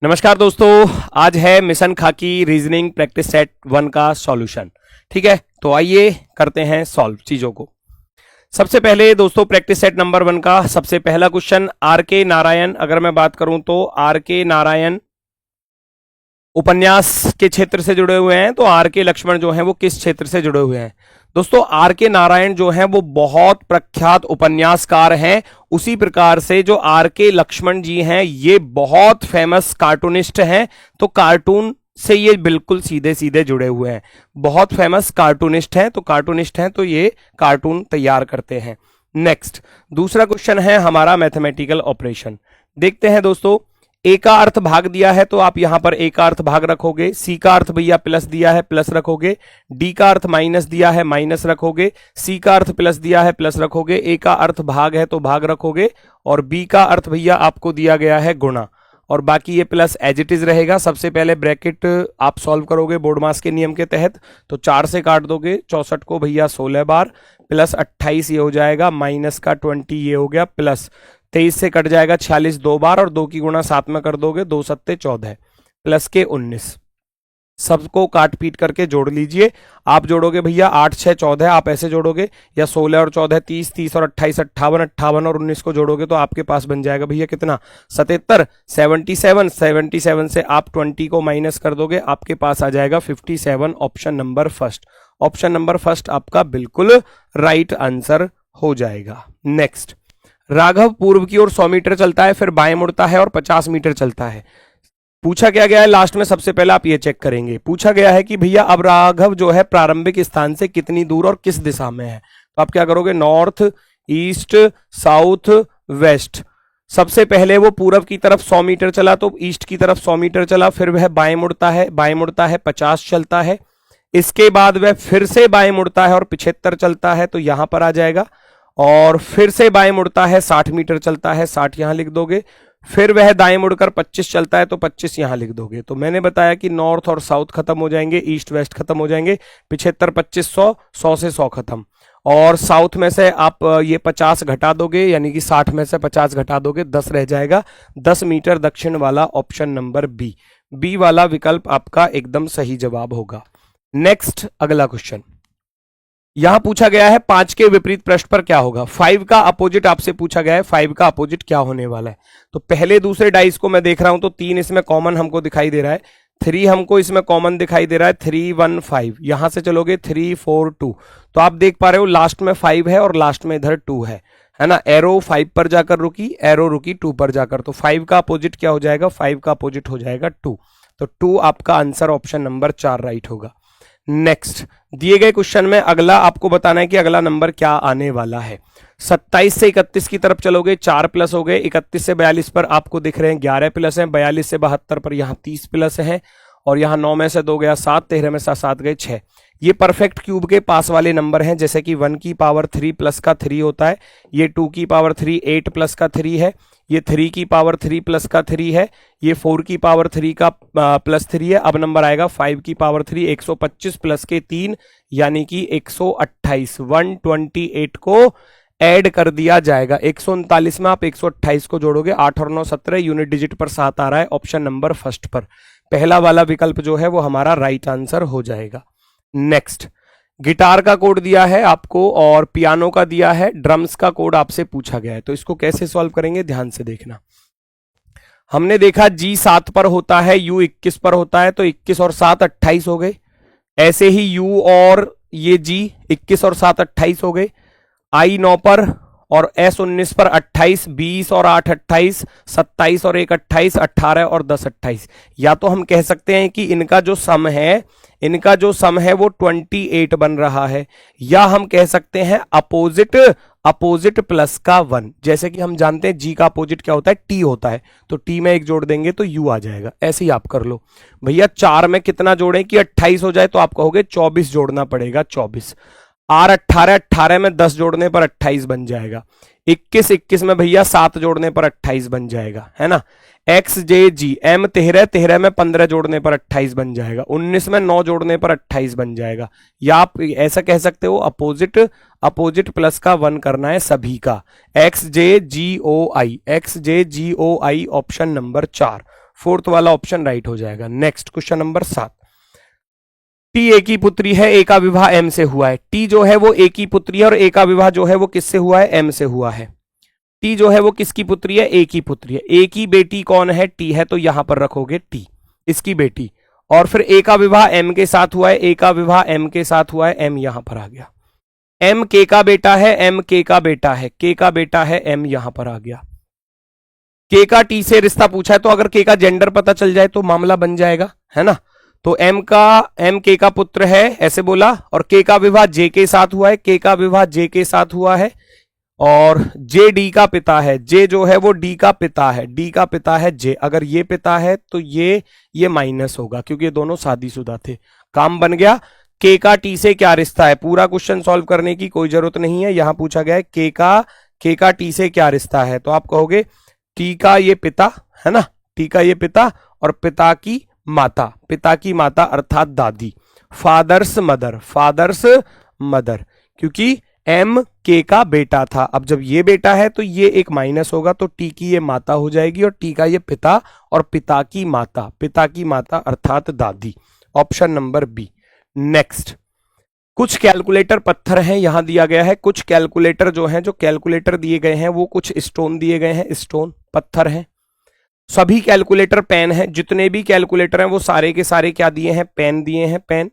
नमस्कार दोस्तों, आज है मिशन खाकी रीजनिंग प्रैक्टिस सेट 1 का सॉल्यूशन। ठीक है, तो आइए करते हैं सॉल्व चीजों को। सबसे पहले दोस्तों प्रैक्टिस सेट नंबर 1 का सबसे पहला क्वेश्चन, आर के नारायण, अगर मैं बात करूं तो आर के नारायण उपन्यास के क्षेत्र से जुड़े हुए हैं, तो आर के लक्ष्मण जो हैं वो किस क्षेत्र से जुड़े हुए हैं? दोस्तों आर के नारायण जो हैं वो बहुत प्रख्यात उपन्यासकार हैं। उसी प्रकार से जो आर के लक्ष्मण जी हैं ये बहुत फेमस कार्टूनिस्ट हैं, तो कार्टून से ये बिल्कुल सीधे सीधे जुड़े हुए हैं। बहुत फेमस कार्टूनिस्ट हैं, तो ये कार्टून तैयार करते हैं। नेक्स्ट दूसरा क्वेश्चन है हमारा मैथमेटिकल ऑपरेशन। देखते हैं दोस्तों, ए का अर्थ भाग दिया है तो आप यहां पर ए का अर्थ भाग रखोगे, सी का अर्थ भैया प्लस दिया है प्लस रखोगे, डी का अर्थ माइनस दिया है माइनस रखोगे, सी का अर्थ प्लस दिया है प्लस रखोगे, ए का अर्थ भाग है तो भाग रखोगे, और बी का अर्थ भैया आपको दिया गया है गुणा, और बाकी ये प्लस एज इट इज रहेगा। सबसे पहले ब्रैकेट आप सॉल्व करोगे बोर्ड मास के नियम के तहत, तो 4 से काट दोगे, 64 को भैया 16 बार, प्लस 28 ये हो जाएगा, माइनस का 20 ये हो गया, प्लस 23 से कट जाएगा 46 2 बार, और 2 की गुणा 7 में कर दोगे, 2 सत्ते 14, प्लस के 19। सबको काट पीट करके जोड़ लीजिए। आप जोड़ोगे भैया 8 6 14, आप ऐसे जोड़ोगे, या 16 और 14 30, 30 और 28 58, 58 और 19 को जोड़ोगे तो आपके पास बन जाएगा भैया कितना 77, 77, 77 से आप 20 को माइनस कर दोगे, आपके पास आ जाएगा 57। Option number first, option number first आपका बिल्कुल राइट आंसर हो जाएगा। नेक्स्ट, राघव पूर्व की ओर 100 मीटर चलता है, फिर बाएं मुड़ता है और 50 मीटर चलता है। पूछा क्या गया है लास्ट में, सबसे पहले आप ये चेक करेंगे। पूछा गया है कि भैया अब राघव जो है प्रारंभिक स्थान से कितनी दूर और किस दिशा में है, तो आप क्या करोगे, नॉर्थ ईस्ट साउथ वेस्ट। सबसे पहले वो पूर्व की तरफ 100 मीटर चला तो ईस्ट की तरफ 100 मीटर चला, फिर वह बाएं मुड़ता है, 50 चलता है। इसके बाद वह फिर से बाएं मुड़ता है और 75 चलता है, तो यहां पर आ जाएगा, और फिर से बाएं मुड़ता है 60 मीटर चलता है, 60 यहां लिख दोगे। फिर वह दाएं मुड़कर 25 चलता है तो 25 यहां लिख दोगे। तो मैंने बताया कि नॉर्थ और साउथ खत्म हो जाएंगे, ईस्ट वेस्ट खत्म हो जाएंगे, 75 25 100, 100 से 100 खत्म, और साउथ में से आप ये 50 घटा दोगे, यानी कि 60 में से 50 घटा दोगे, 10 रह जाएगा, 10 मीटर दक्षिण वाला ऑप्शन नंबर बी, बी वाला विकल्प आपका एकदम सही जवाब होगा। नेक्स्ट अगला क्वेश्चन, यहां पूछा गया है 5 के विपरीत पृष्ठ पर क्या होगा। 5 का अपोजिट आपसे पूछा गया है, 5 का अपोजिट क्या होने वाला है। तो पहले दूसरे डाइस को मैं देख रहा हूं तो 3 इसमें कॉमन हमको दिखाई दे रहा है, 3 हमको इसमें कॉमन दिखाई दे रहा है, 3 1 5, यहां से चलोगे 3 4 2, तो आप देख पा रहे हो लास्ट में 5 है और लास्ट में इधर 2 है ना। एरो 5 पर जाकर रुकी, एरो रुकी 2 पर जाकर, तो 5 का अपोजिट क्या हो जाएगा, 5 का अपोजिट हो जाएगा 2, तो 2 आपका आंसर ऑप्शन नंबर 4 राइट होगा। नेक्स्ट, दिए गए क्वेश्चन में अगला आपको बताना है कि अगला नंबर क्या आने वाला है। 27 से 31 की तरफ चलोगे, 4 प्लस हो गए, 31 से 42 पर आपको दिख रहे हैं 11 प्लस हैं, 42 से 72 पर यहाँ 30 प्लस हैं, और यहाँ 9 में से 2 गया 7, 13 में से 7 गए 6। ये परफेक्ट क्यूब के पास वाले नंबर हैं, जैसे कि 1 की पावर 3 प्लस का 3 होता है, ये 2 की पावर 3 8 प्लस का 3 है, ये 3 की पावर 3 प्लस का 3 है, ये 4 की पावर 3 का प्लस 3 है। अब नंबर आएगा 5 की पावर 3, 125 प्लस के 3 यानी कि 128, 128 को ऐड कर दिया जाएगा। 139 में आप 128 को जोड़ोगे, 8 और 9 17, यूनिट डिजिट पर 7 आ रहा है ऑप्शन नंबर फर्स्ट पर। पहला वाला विकल्प जो है वो हमारा राइट आंसर हो जाएगा। नेक्स्ट, गिटार का कोड दिया है आपको और पियानो का दिया है, ड्रम्स का कोड आपसे पूछा गया है, तो इसको कैसे सॉल्व करेंगे ध्यान से देखना। हमने देखा G 7 पर होता है, U 21 पर होता है, तो 21 और 7 28 हो गए। ऐसे ही U और ये G 21 और 7 28 हो गए, I 9 पर और S 19 पर 28, 20 और 8 28, 27 और 1 28, 18 और 10 28। या तो हम कह सकते हैं कि इनका जो सम है वो 28 बन रहा है, या हम कह सकते हैं अपोजिट प्लस का 1। जैसे कि हम जानते हैं G का अपोजिट क्या होता है, T होता है, तो T में 1 जोड़ देंगे तो U आ जाएगा। ऐसे ही आप कर लो भैया। 4 में कितना जोड़ें कि 28 हो जाए, तो आप कहोगे 24 जोड़ना पड़ेगा, 24। R 18, 18 में 10 जोड़ने पर 28 बन जाएगा। 21, 21 में भैया 7 जोड़ने पर 28 बन जाएगा, है ना। एक्स जे जी, M 13, 13 में 15 जोड़ने पर 28 बन जाएगा। 19 में 9 जोड़ने पर 28 बन जाएगा। या आप ऐसा कह सकते हो अपोजिट प्लस का 1 करना है सभी का। XJGOI, XJGOI option number 4। Fourth वाला ऑप्शन राइट हो जाएगा। Next question number 7। T A की पुत्री है, ए का विवाह एम से हुआ है। टी जो है वो ए की पुत्री है और ए का विवाह जो है वो किससे हुआ है, एम से हुआ है। टी जो है वो किसकी पुत्री है, ए की पुत्री है। ए की बेटी कौन है, टी है, तो यहां पर रखोगे टी, इसकी बेटी। और फिर ए का विवाह एम के साथ हुआ है, ए का विवाह एम के साथ हुआ है, एम यहां पर आ गया। एम के का बेटा है, एम के का बेटा है, के का बेटा है, एम यहां पर आ गया। के का टी से रिश्ता पूछा है, तो अगर के का जेंडर पता चल जाए तो मामला बन जाएगा, है ना। तो एम के का पुत्र है ऐसे बोला, और के का विवाह जे के साथ हुआ है, के का विवाह जे के साथ हुआ है, और जे डी का पिता है। जे जो है वो डी का पिता है, डी का पिता है जे। अगर ये पिता है तो ये माइनस होगा क्योंकि ये दोनों शादीशुदा थे। काम बन गया। के का टी से क्या रिश्ता है, पूरा क्वेश्चन सॉल्व करने की कोई जरूरत नहीं है, यहां पूछा गया है के का टी से क्या रिश्ता है, तो आप कहोगे टी का ये पिता है ना, टी का ये पिता और पिता की माता अर्थात दादी, फादर्स मदर, क्योंकि एम के का बेटा था। अब जब ये बेटा है तो ये एक माइनस होगा, तो टी की ये माता हो जाएगी और टी का ये पिता और पिता की माता अर्थात दादी। Option number B. नेक्स्ट, कुछ कैलकुलेटर पत्थर हैं, यहां दिया गया है। कुछ कैलकुलेटर जो हैं, जो कैलकुलेटर दिए गए हैं वो कुछ स्टोन दिए गए हैं, स्टोन पत्थर हैं। सभी कैलकुलेटर पेन है, जितने भी कैलकुलेटर हैं वो सारे के सारे क्या दिए हैं, पेन दिए हैं, पेन।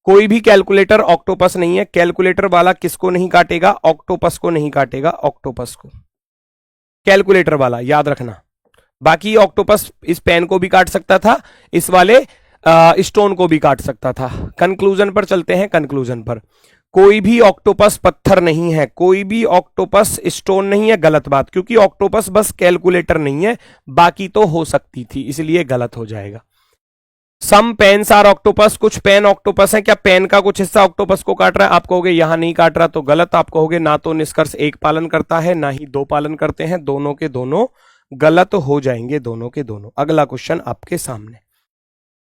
कोई भी कैलकुलेटर ऑक्टोपस नहीं है। कैलकुलेटर वाला किसको नहीं काटेगा, ऑक्टोपस को नहीं काटेगा, ऑक्टोपस को कैलकुलेटर वाला, याद रखना। बाकी ऑक्टोपस इस पेन को भी काट सकता था, इस वाले स्टोन को भी काट सकता था। कंक्लूजन पर चलते हैं, कंक्लूजन पर। कोई भी ऑक्टोपस पत्थर नहीं है, कोई भी ऑक्टोपस स्टोन नहीं है, गलत बात, क्योंकि ऑक्टोपस बस कैलकुलेटर नहीं है, बाकी तो हो सकती थी, इसलिए गलत हो जाएगा। सम पेन्स आर ऑक्टोपस, कुछ पेन ऑक्टोपस है। क्या पेन का कुछ हिस्सा ऑक्टोपस को काट रहा है, आप कहोगे यहां नहीं काट रहा, तो गलत। आप कहोगे ना तो निष्कर्ष एक पालन करता है ना ही दो पालन करते हैं, दोनों के दोनों गलत हो जाएंगे, दोनों के दोनों। अगला क्वेश्चन आपके सामने,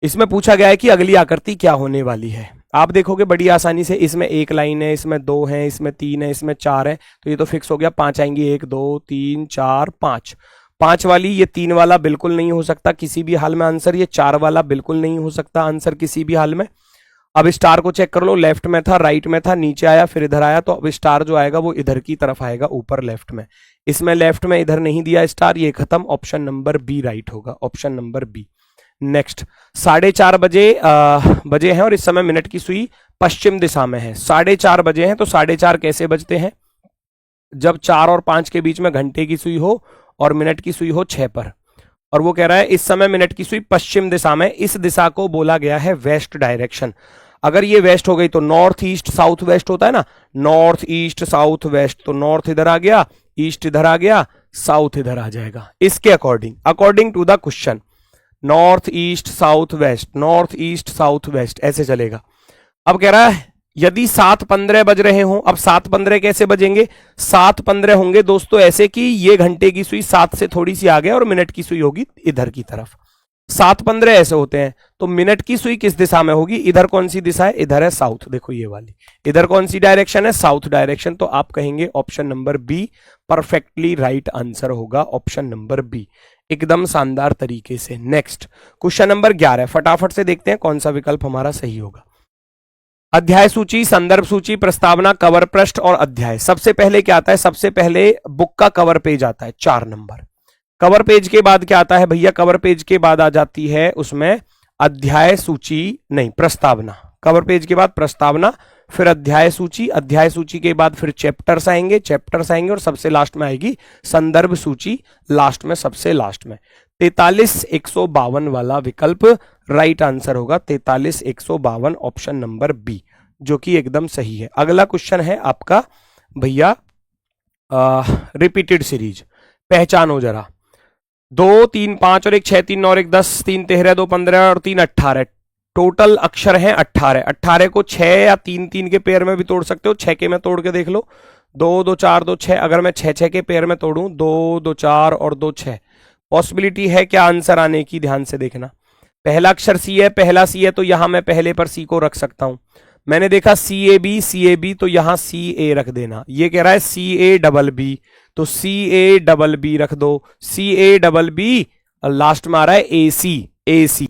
इसमें पूछा गया है कि अगली आकृति क्या होने वाली है। आप देखोगे बड़ी आसानी से, इसमें एक लाइन है, इसमें दो है, इसमें तीन है, इसमें चार है, तो ये तो फिक्स हो गया, पांच आएंगी, 1 2 3 4 5। 5 वाली, ये 3 वाला बिल्कुल नहीं हो सकता किसी भी हाल में आंसर, ये 4 वाला बिल्कुल नहीं हो सकता आंसर किसी भी हाल में। अब स्टार को चेक कर लो, लेफ्ट में था, राइट में था, नीचे आया, फिर इधर आया, तो अब स्टार जो आएगा वो इधर की तरफ आएगा, ऊपर लेफ्ट में। इसमें लेफ्ट में इधर नहीं दिया स्टार, ये खत्म। ऑप्शन नंबर बी राइट होगा, ऑप्शन नंबर बी। नेक्स्ट, 4:30 बजे हैं और इस समय मिनट की सुई पश्चिम दिशा में है। 4:30 बजे हैं, तो 4:30 कैसे बजते हैं, जब 4 और 5 के बीच में घंटे की सुई हो और मिनट की सुई हो 6 पर। और वो कह रहा है इस समय मिनट की सुई पश्चिम दिशा में, इस दिशा को बोला गया है वेस्ट डायरेक्शन। अगर ये वेस्ट हो गई तो नॉर्थ ईस्ट साउथ वेस्ट होता है ना, नॉर्थ ईस्ट साउथ वेस्ट, तो नॉर्थ इधर आ गया, ईस्ट इधर आ गया, साउथ इधर आ जाएगा। इसके according to the question, north east south west, north east south west, ऐसे चलेगा। अब कह रहा है यदि 7:15 बज रहे हो, अब 7:15 कैसे बजेंगे, 7:15 होंगे दोस्तों ऐसे कि ये घंटे की सुई 7 से थोड़ी सी आगे और मिनट की सुई होगी इधर की तरफ। 7:15 ऐसे होते हैं, तो मिनट की सुई किस दिशा में होगी, इधर कौन सी दिशा है, इधर है साउथ, देखो ये वाली, इधर कौन सी डायरेक्शन है, साउथ डायरेक्शन। तो आप कहेंगे option number B perfectly right answer होगा, ऑप्शन नंबर बी, एकदम शानदार तरीके से। नेक्स्ट, क्वेश्चन नंबर 11, फटाफट से देखते हैं कौन सा विकल्प हमारा सही होगा। अध्याय सूची, संदर्भ सूची, प्रस्तावना, कवर पृष्ठ और अध्याय। सबसे पहले क्या आता है, सबसे पहले बुक का कवर पेज आता है 4 नंबर। कवर पेज के बाद क्या आता है भैया, कवर पेज के बाद आ जाती है उसमें अध्याय सूची, नहीं प्रस्तावना। कवर पेज के बाद प्रस्तावना, फिर अध्याय सूची, अध्याय सूची के बाद फिर चैप्टर्स आएंगे और सबसे लास्ट में आएगी संदर्भ सूची, लास्ट में, सबसे लास्ट में। 43,152 वाला विकल्प राइट आंसर होगा, 43,152 ऑप्शन नंबर बी, जो कि एकदम सही है। अगला क्वेश्चन है आपका भैया रिपीटेड सीरीज, पहचानो जरा। 2 3 5 और 1 6 3 9 और 1 10, 3 13 2 15 और 3 18, टोटल अक्षर हैं 18। 18 को 6 या 3 3 के पेयर में भी तोड़ सकते हो, 6 के में तोड़ के देख लो, 2 2 4 2 6। अगर मैं 6 6 के पेयर में तोड़ूं, 2 2 4 और 2 6, पॉसिबिलिटी है क्या आंसर आने की, ध्यान से देखना। पहला अक्षर सी है, पहला सी है, तो यहां मैं पहले पर सी को रख सकता हूं। मैंने देखा CAB, तो यहां CA रख देना। ये कह रहा है CABB, तो CABB रख दो, CABB लास्ट में आ रहा है AC, AC,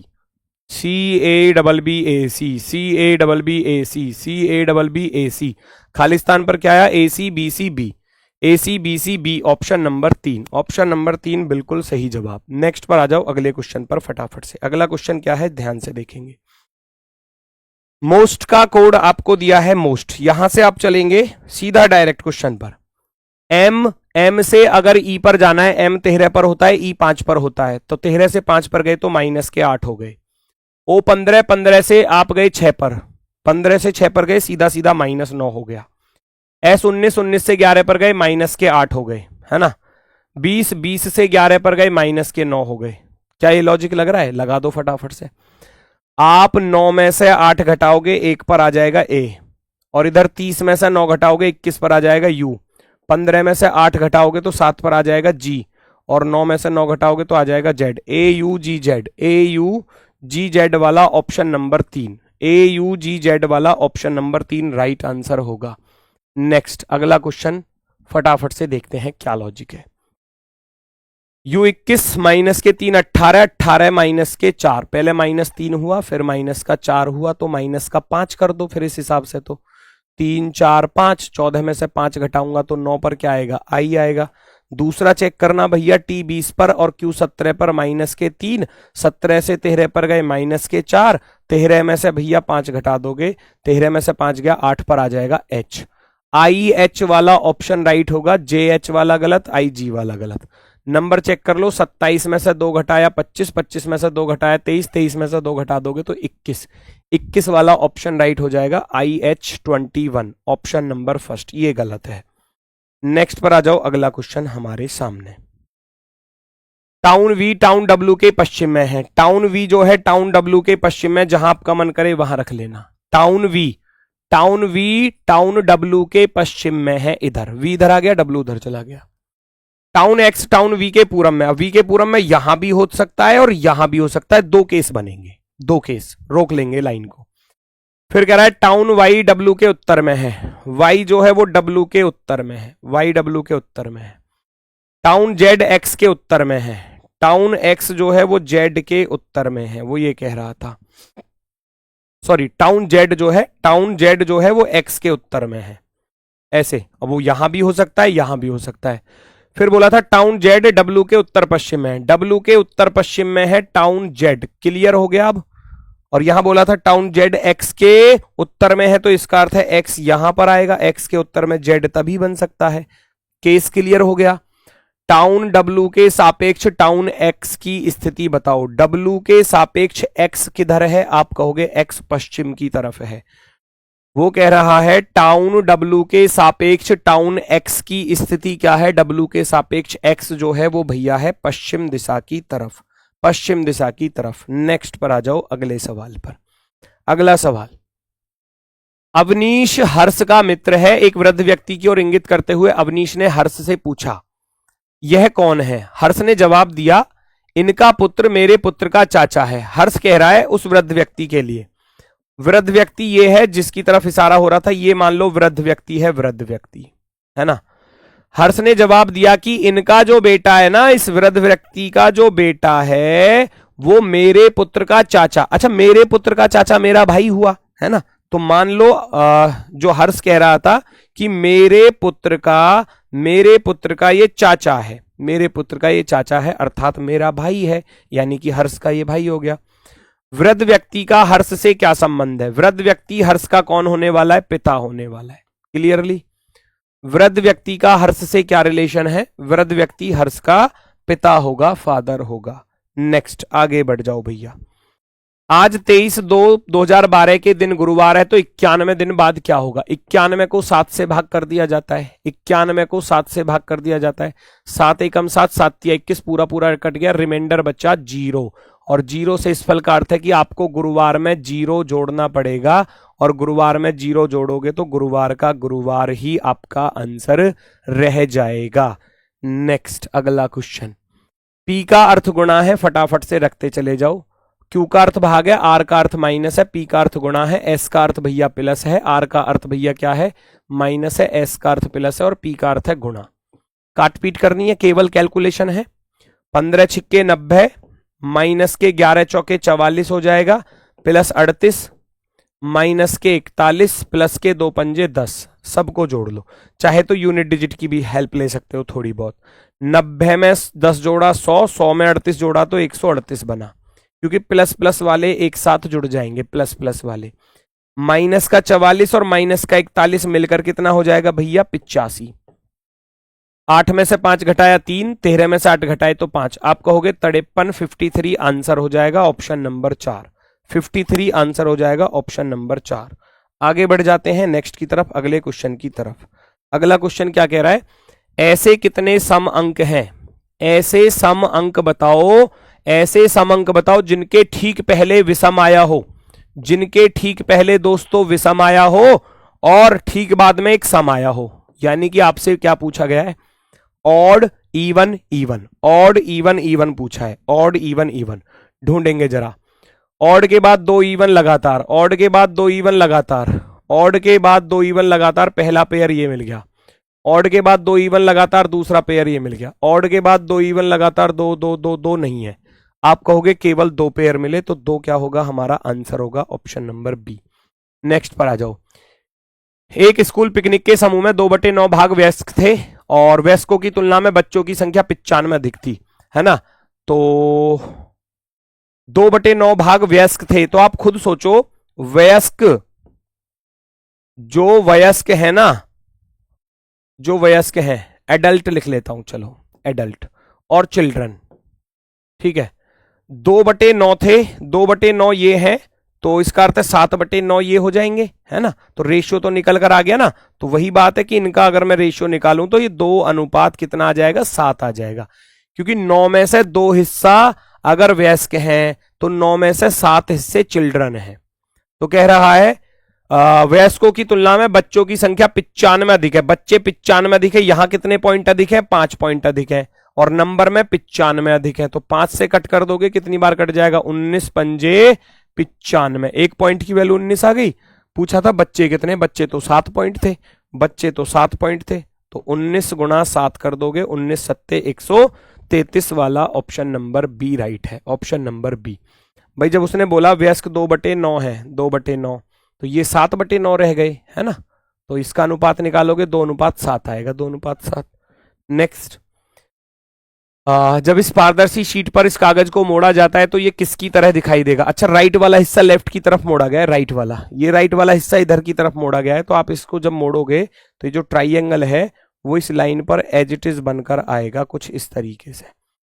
CABBAC, CABBAC, CABBAC, Khalistan पर क्या आया? ACBCB, ACBCB, option number 3, option number 3 बिल्कुल सही जवाब। नेक्स्ट पर आ जाओ अगले क्वेश्चन पर फटाफट से। अगला क्वेश्चन क्या है, ध्यान से देखेंगे। मोस्ट का कोड आपको दिया है मोस्ट, यहां से आप चलेंगे सीधा डायरेक्ट क्वेश्चन पर। M से अगर E पर जाना है, M 13 पर होता है, E 5 पर होता है, तो 13 से 5 पर गए तो माइनस के 8 हो गए। O 15, 15 से आप गए 6 पर, 15 से 6 पर गए, सीधा सीधा -9 हो गया। S 19, 19 से 11 पर गए, माइनस के 8 हो गए, है ना। 20, 20 से 11 पर गए, माइनस के 9 हो गए। क्या ये लॉजिक लग रहा है? लगा दो फटाफट से। आप 9 में से 8 घटाओगे, 1 पर आ जाएगा A, और इधर 30 में से 9 घटाओगे, 21 पर आ जाएगा U। 15 में से 8 घटाओगे तो 7 पर आ जाएगा G, और 9 में से 9 घटाओगे तो आ जाएगा Z। AUGZ, AUGZ वाला ऑप्शन नंबर 3, AUGZ वाला ऑप्शन नंबर 3 राइट आंसर होगा। नेक्स्ट अगला क्वेश्चन फटाफट से देखते हैं क्या लॉजिक है। U21 माइनस के 3 18, 18 माइनस के 4, पहले -3 हुआ, फिर माइनस का 4 हुआ, तो माइनस का 5 कर दो फिर इस हिसाब से। तो 3 4 5, 14 में से 5 घटाऊंगा तो 9 पर क्या आएगा? I आएगा। दूसरा चेक करना भैया, T 20 पर और Q 17 पर, माइनस के 3, 17 से 13 पर गए, माइनस के 4, 13 में से भैया 5 घटा दोगे, 13 में से 5 गया, 8 पर आ जाएगा H। IH वाला ऑप्शन राइट होगा, JH वाला गलत, IG वाला गलत। नंबर चेक कर लो, 27 में से 2 घटाया 25, 25 में से 2 घटाया 23, 23 में से 2 घटा दोगे तो 21, 21 वाला ऑप्शन राइट हो जाएगा, IH21, ऑप्शन नंबर फर्स्ट, ये गलत है। नेक्स्ट पर आ जाओ, अगला क्वेश्चन हमारे सामने। टाउन V टाउन W के पश्चिम में है। टाउन V जो है टाउन W के पश्चिम में, जहां आपका मन करे वहां रख लेना। टाउन V टाउन W के पश्चिम में है, इधर V इधर आ गया, W उधर चला गया। टाउन X टाउन V के पूरब में, V के पूरब में यहां भी हो सकता है और यहां भी हो सकता है, 2 केस बनेंगे, 2 केस, रोक लेंगे लाइन को। फिर कह रहा है टाउन Y W के उत्तर में है, Y जो है वो W के उत्तर में है, Y W के उत्तर में है। टाउन Z X के उत्तर में है, टाउन X जो है वो Z के उत्तर में है, वो ये कह रहा था। सॉरी, टाउन Z जो है वो X के उत्तर में है, ऐसे। अब वो यहां भी हो सकता है, यहां भी हो सकता है। फिर बोला था टाउन Z W के उत्तर पश्चिम में है, W के उत्तर पश्चिम में है टाउन Z, क्लियर हो गया अब। और यहां बोला था टाउन Z X के उत्तर में है, तो इसका अर्थ है X यहां पर आएगा, X के उत्तर में Z तभी बन सकता है। केस क्लियर हो गया। टाउन W के सापेक्ष टाउन X की स्थिति बताओ। W के सापेक्ष X किधर है? आप कहोगे X पश्चिम की तरफ है। वो कह रहा है टाउन W के सापेक्ष टाउन X की स्थिति क्या है? W के सापेक्ष X जो है वो भैया है पश्चिम दिशा की तरफ, पश्चिम दिशा की तरफ। नेक्स्ट पर आ जाओ अगले सवाल पर। अगला सवाल, अवनीश हर्ष का मित्र है। एक वृद्ध व्यक्ति की ओर इंगित करते हुए अवनीश ने हर्ष से पूछा, यह कौन है? हर्ष ने जवाब दिया, इनका पुत्र मेरे पुत्र का चाचा है। हर्ष कह रहा है उस वृद्ध व्यक्ति के लिए, वृद्ध व्यक्ति ये है जिसकी तरफ इशारा हो रहा था, ये मान लो वृद्ध व्यक्ति है, वृद्ध व्यक्ति है ना। हर्ष ने जवाब दिया कि इनका जो बेटा है ना, इस वृद्ध व्यक्ति का जो बेटा है वो मेरे पुत्र का चाचा, अच्छा मेरे पुत्र का चाचा मेरा भाई हुआ, है ना। तो मान लो जो हर्ष कह रहा था कि मेरे पुत्र का ये चाचा है, मेरे पुत्र का ये चाचा है, अर्थात मेरा भाई है, यानी कि हर्ष का ये भाई हो गया। वृद्ध व्यक्ति का हर्ष से क्या संबंध है? वृद्ध व्यक्ति हर्ष का कौन होने वाला है? पिता होने वाला है। क्लियरली, वृद्ध व्यक्ति का हर्ष से क्या रिलेशन है? वृद्ध व्यक्ति हर्ष का पिता होगा, फादर होगा। नेक्स्ट आगे बढ़ जाओ भैया। आज 23/2/2012 के दिन गुरुवार है, तो 91 दिन बाद क्या होगा? 91 को 7 से भाग कर दिया जाता है, 91 को 7 से भाग कर दिया जाता है। 7 एकम 7, 7 या 21, पूरा पूरा कट गया, रिमाइंडर बचा 0। और 0 से इस फल का अर्थ है कि आपको गुरुवार में 0 जोड़ना पड़ेगा, और गुरुवार में 0 जोड़ोगे तो गुरुवार का गुरुवार ही आपका आंसर रह जाएगा। नेक्स्ट अगला क्वेश्चन, P का अर्थ गुणा है, फटाफट से रखते चले जाओ। Q का अर्थ भाग है, R का अर्थ माइनस है, P का अर्थ गुणा है, S का अर्थ भैया प्लस है, R का अर्थ भैया क्या है? माइनस है, S का अर्थ प्लस है, और P का अर्थ है गुणा। काट पीट करनी है, केवल कैलकुलेशन है। 15 छिक्के 90, माइनस के 11 चौके 44 हो जाएगा, प्लस 38, माइनस के 41, प्लस के 2 पंजे 10, सबको जोड़ लो। चाहे तो यूनिट डिजिट की भी हेल्प ले सकते हो थोड़ी बहुत। 90 में 10 जोड़ा 100, 100 में 38 जोड़ा तो 138 बना, क्योंकि प्लस प्लस वाले एक साथ जुड़ जाएंगे, प्लस प्लस वाले। माइनस का 44 और माइनस का 41 मिलकर कितना हो जाएगा भैया 85। 8 में से 5 घटाया 3, 13 में से 8 घटाए तो 5, आप कहोगे 53, 53 आंसर हो जाएगा ऑप्शन नंबर 4। 53 आंसर हो जाएगा ऑप्शन नंबर 4। आगे बढ़ जाते हैं नेक्स्ट की तरफ, अगले क्वेश्चन की तरफ। अगला क्वेश्चन क्या कह रहा है, ऐसे कितने सम अंक हैं, ऐसे सम अंक बताओ, ऐसे सम अंक बताओ जिनके ठीक पहले विषम आया हो, जिनके ठीक पहले दोस्तों विषम आया हो और ठीक बाद में एक सम आया हो। यानी कि आपसे क्या पूछा गया है, odd even even, odd even even पूछा है, ऑड इवन इवन ढूंढेंगे जरा। ऑड के बाद 2 इवन लगातार, ऑड के बाद 2 इवन लगातार, ऑड के बाद 2 इवन लगातार, पहला पेयर ये मिल गया। ऑड के बाद 2 इवन लगातार, दूसरा पेयर ये मिल गया। ऑड के बाद 2 इवन लगातार, 2 2 2 2 नहीं है। आप कहोगे केवल 2 पेयर मिले, तो 2 क्या होगा, हमारा आंसर होगा ऑप्शन नंबर बी। नेक्स्ट पर आ जाओ। एक स्कूल पिकनिक के समूह में 2/9 भाग वयस्क थे और वयस्कों की तुलना में बच्चों की संख्या 95 अधिक थी, है ना। तो 2/9 भाग वयस्क थे, तो आप खुद सोचो, वयस्क, जो वयस्क है ना, जो वयस्क है, एडल्ट लिख लेता हूं, चलो एडल्ट और चिल्ड्रन, ठीक है। 2/9 थे, 2/9 ये है, तो इसका अर्थ है 7/9 ये हो जाएंगे, है ना। तो रेशियो तो निकल कर आ गया ना। तो वही बात है कि इनका अगर मैं रेशियो निकालूं तो ये 2 अनुपात कितना आ जाएगा, 7 आ जाएगा, क्योंकि 9 में से 2 हिस्सा अगर वयस्क हैं तो 9 में से 7 हिस्से चिल्ड्रन हैं। तो कह रहा है वयस्कों की तुलना में बच्चों की संख्या 95 अधिक है, बच्चे 95 अधिक है। यहां कितने पॉइंट अधिक है, 5 पॉइंट अधिक है, और नंबर में 95 अधिक है। तो 5 से कट कर दोगे, कितनी बार कट जाएगा, 19 पंजे 95, 1 पॉइंट की वैल्यू 19 आ गई। पूछा था बच्चे कितने, बच्चे तो 7 पॉइंट थे, बच्चे तो 7 पॉइंट थे, तो 19 गुणा 7 कर दोगे, 19 सत्ते 133 वाला ऑप्शन नंबर बी राइट है, ऑप्शन नंबर बी। भाई जब उसने बोला वयस्क 2/9 है, 2/9, तो ये 7/9 रह गए, है ना। तो इसका अनुपात निकालोगे 2:7 आएगा, 2:7। नेक्स्ट, जब इस पारदर्शी शीट पर इस कागज को मोड़ा जाता है तो ये किसकी तरह दिखाई देगा। अच्छा, राइट वाला हिस्सा लेफ्ट की तरफ मोड़ा गया है, राइट वाला, ये राइट वाला हिस्सा इधर की तरफ मोड़ा गया है। तो आप इसको जब मोड़ोगे तो ये जो ट्राइंगल है वो इस लाइन पर एज इट इज बनकर आएगा, कुछ इस तरीके से।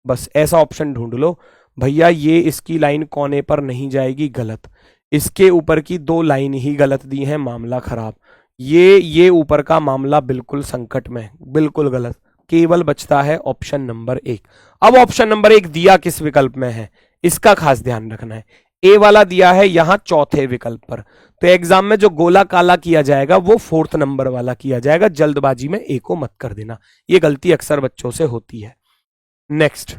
बस ऐसा ऑप्शन ढूंढ लो। भैया ये इसकी लाइन कोने पर नहीं जाएगी, गलत। इसके ऊपर की 2 लाइन ही गलत दी है, मामला खराब। ये ऊपर का मामला बिल्कुल संकट में, बिल्कुल गलत। केवल बचता है ऑप्शन नंबर 1। अब ऑप्शन नंबर 1 दिया किस विकल्प में है, इसका खास ध्यान रखना है। ए वाला दिया है यहां चौथे विकल्प पर, तो एग्जाम में जो गोला काला किया जाएगा वो 4th नंबर वाला किया जाएगा। जल्दबाजी में ए को मत कर देना, ये गलती अक्सर बच्चों से होती है। नेक्स्ट,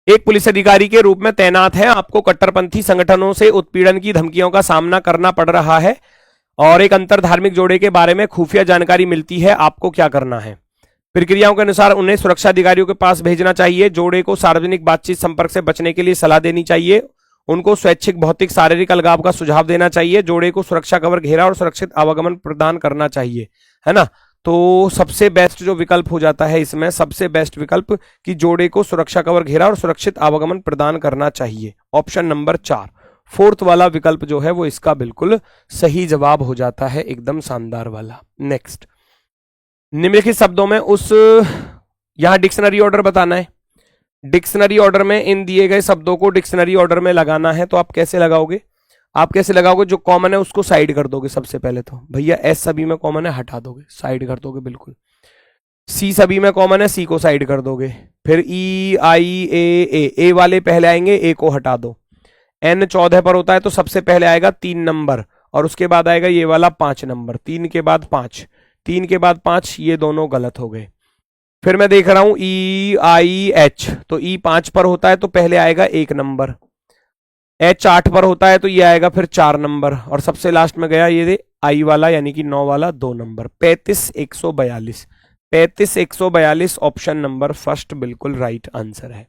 एक पुलिस अधिकारी के रूप में तैनात है, आपको कट्टरपंथी संगठनों से उत्पीड़न की धमकियों का सामना करना पड़ रहा है और एक अंतर धार्मिक जोड़े के बारे में खुफिया जानकारी मिलती है, आपको क्या करना है। प्रक्रियाओं के अनुसार उन्हें सुरक्षा अधिकारियों के पास भेजना चाहिए, जोड़े को सार्वजनिक बातचीत संपर्क से बचने के लिए सलाह देनी चाहिए, उनको स्वैच्छिक भौतिक शारीरिक अलगाव का सुझाव देना चाहिए, जोड़े को सुरक्षा कवर घेरा और सुरक्षित आवागमन प्रदान करना चाहिए, है ना। तो सबसे बेस्ट जो विकल्प हो जाता है इसमें, सबसे बेस्ट विकल्प कि जोड़े को सुरक्षा कवर घेरा और सुरक्षित आवागमन प्रदान करना चाहिए, ऑप्शन नंबर 4। 4th वाला विकल्प जो है वो इसका बिल्कुल सही जवाब हो जाता है, एकदम शानदार वाला। नेक्स्ट, निम्नलिखित शब्दों में उस, यहां डिक्शनरी ऑर्डर बताना है। डिक्शनरी ऑर्डर में इन दिए गए शब्दों को डिक्शनरी ऑर्डर में लगाना है। तो आप कैसे लगाओगे, आप कैसे लगाओगे, जो कॉमन है उसको साइड कर दोगे सबसे पहले। तो भैया एस सभी में कॉमन है, हटा दोगे, साइड कर दोगे बिल्कुल। सी सभी में कॉमन है, सी को साइड कर दोगे। फिर ई आई ए वाले पहले आएंगे, ए को हटा दो। एन 14 पर होता है तो सबसे पहले आएगा 3 नंबर और उसके बाद आएगा ये वाला 5 नंबर, 3 के बाद 5, 3 के बाद 5, ये दोनों गलत हो गए। फिर मैं देख रहा हूं ई आई एच, तो ई 5 पर होता है तो पहले आएगा 1 नंबर, एच 8 पर होता है तो ये आएगा फिर 4 नंबर, और सबसे लास्ट में गया ये आई वाला यानी कि 9 वाला 2 नंबर। 35 142, 35,142 ऑप्शन नंबर फर्स्ट बिल्कुल राइट आंसर है।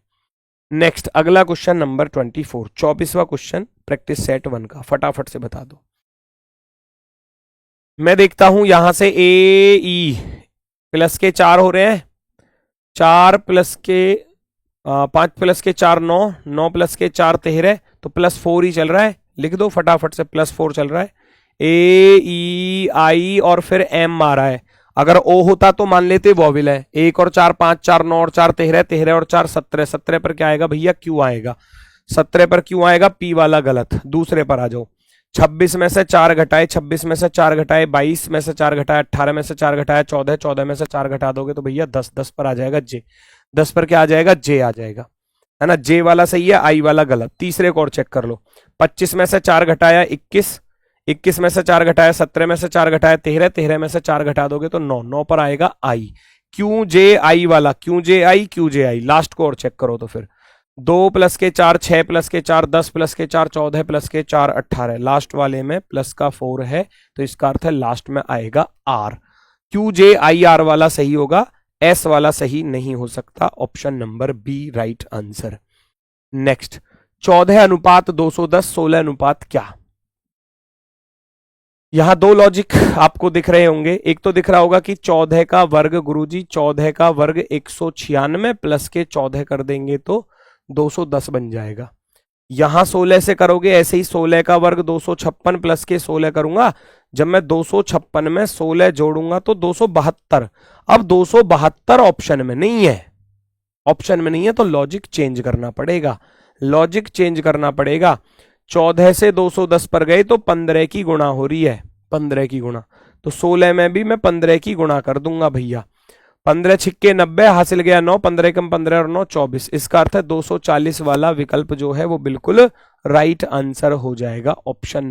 नेक्स्ट अगला क्वेश्चन नंबर 24, 24वां क्वेश्चन प्रैक्टिस सेट 1 का, फटाफट से बता दो। मैं देखता हूं यहां से ए ई प्लस के 4 हो रहे हैं, 4 प्लस के 5 प्लस के 4 9, 9 प्लस के 4 13, तो +4 ही चल रहा है, लिख दो फटाफट से, +4 चल रहा है। ए ई आई और फिर एम आ रहा है, अगर ओ होता तो मान लेते वॉविल है। 1 और 4 5, 4 9 और 4 13, 13 और 4 17, 17 पर क्या आएगा भैया, क्यू आएगा। 17 पर क्यू आएगा, पी वाला गलत। दूसरे पर आ जाओ, 26 में से 4 घटाए 26 में से 4 घटाए 22 में से 4 घटाए 18 में से 4 घटाए 14, 14 में से 4 घटा दोगे तो भैया 10, 10 पर आ जाएगा जे, 10 पर क्या आ जाएगा, जे आ जाएगा, है ना। जे वाला सही है, आई वाला गलत। तीसरे को और चेक कर लो, 25 में से 4 घटाया 21, 21 में से 4 घटाया 17 में से 4 घटाया 13, 13 में से 4 घटा दोगे तो 9, 9 पर आएगा आई। क्यू जे आई वाला, क्यू जे आई, क्यू जे आई। लास्ट को और चेक करो तो फिर 2 प्लस के 4 6 प्लस के 4 10 प्लस के 4 14 प्लस के 4 18, लास्ट वाले में प्लस का 4 है, तो इसका अर्थ है लास्ट में आएगा R. Q J I R वाला सही होगा, एस वाला सही नहीं हो सकता। Option number B right answer. Next 14:210, 16 क्या। यहां दो लॉजिक आपको दिख रहे होंगे, एक तो दिख रहा होगा कि 14 का वर्ग गुरुजी, 14 का वर्ग 196 प्लस के 14 कर देंगे तो 210 बन जाएगा। यहां 16 से करोगे, ऐसे ही 16 का वर्ग 256 प्लस के 16 करूंगा, जब मैं 256 में 16 जोड़ूंगा तो 272। अब 272 ऑप्शन में नहीं है, ऑप्शन में नहीं है तो लॉजिक चेंज करना पड़ेगा, लॉजिक चेंज करना पड़ेगा। 14 से 210 पर गए तो 15 की गुणा हो रही है, 15 की गुणा, तो 16 में भी मैं 15 की गुणा कर दूंगा भैया। 15 छिक्के 90, हासिल गया 9, 15 कम 15 और 9 24। इसका अर्थ है 240 वाला विकल्प जो है वो बिल्कुल राइट आंसर हो जाएगा। ऑप्शन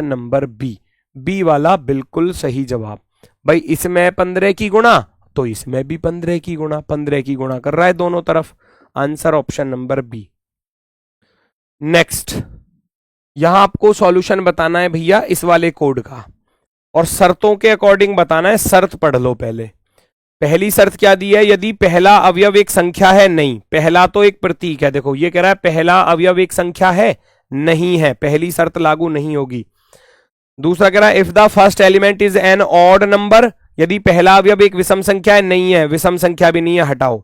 नंबर बी, बी वाला बिल्कुल सही जवाब। भाई इसमें 15 की गुणा तो इसमें भी 15 की गुणा, 15 की गुणा कर रहा है दोनों तरफ। Answer option number B. Next यहां आपको सॉल्यूशन बताना है भैया इस वाले कोड का, और शर्तों के अकॉर्डिंग बताना है। शर्त पढ़ लो पहले। पहली शर्त क्या दी है, यदि पहला अवयव एक संख्या है, नहीं, पहला तो एक प्रतीक है। देखो ये कह रहा है पहला अवयव एक संख्या है, नहीं है, पहली शर्त लागू नहीं होगी। दूसरा कह रहा है if the first element is an odd number, यदि पहला अवयव एक विषम संख्या है, नहीं है, विषम संख्या भी नहीं है, हटाओ।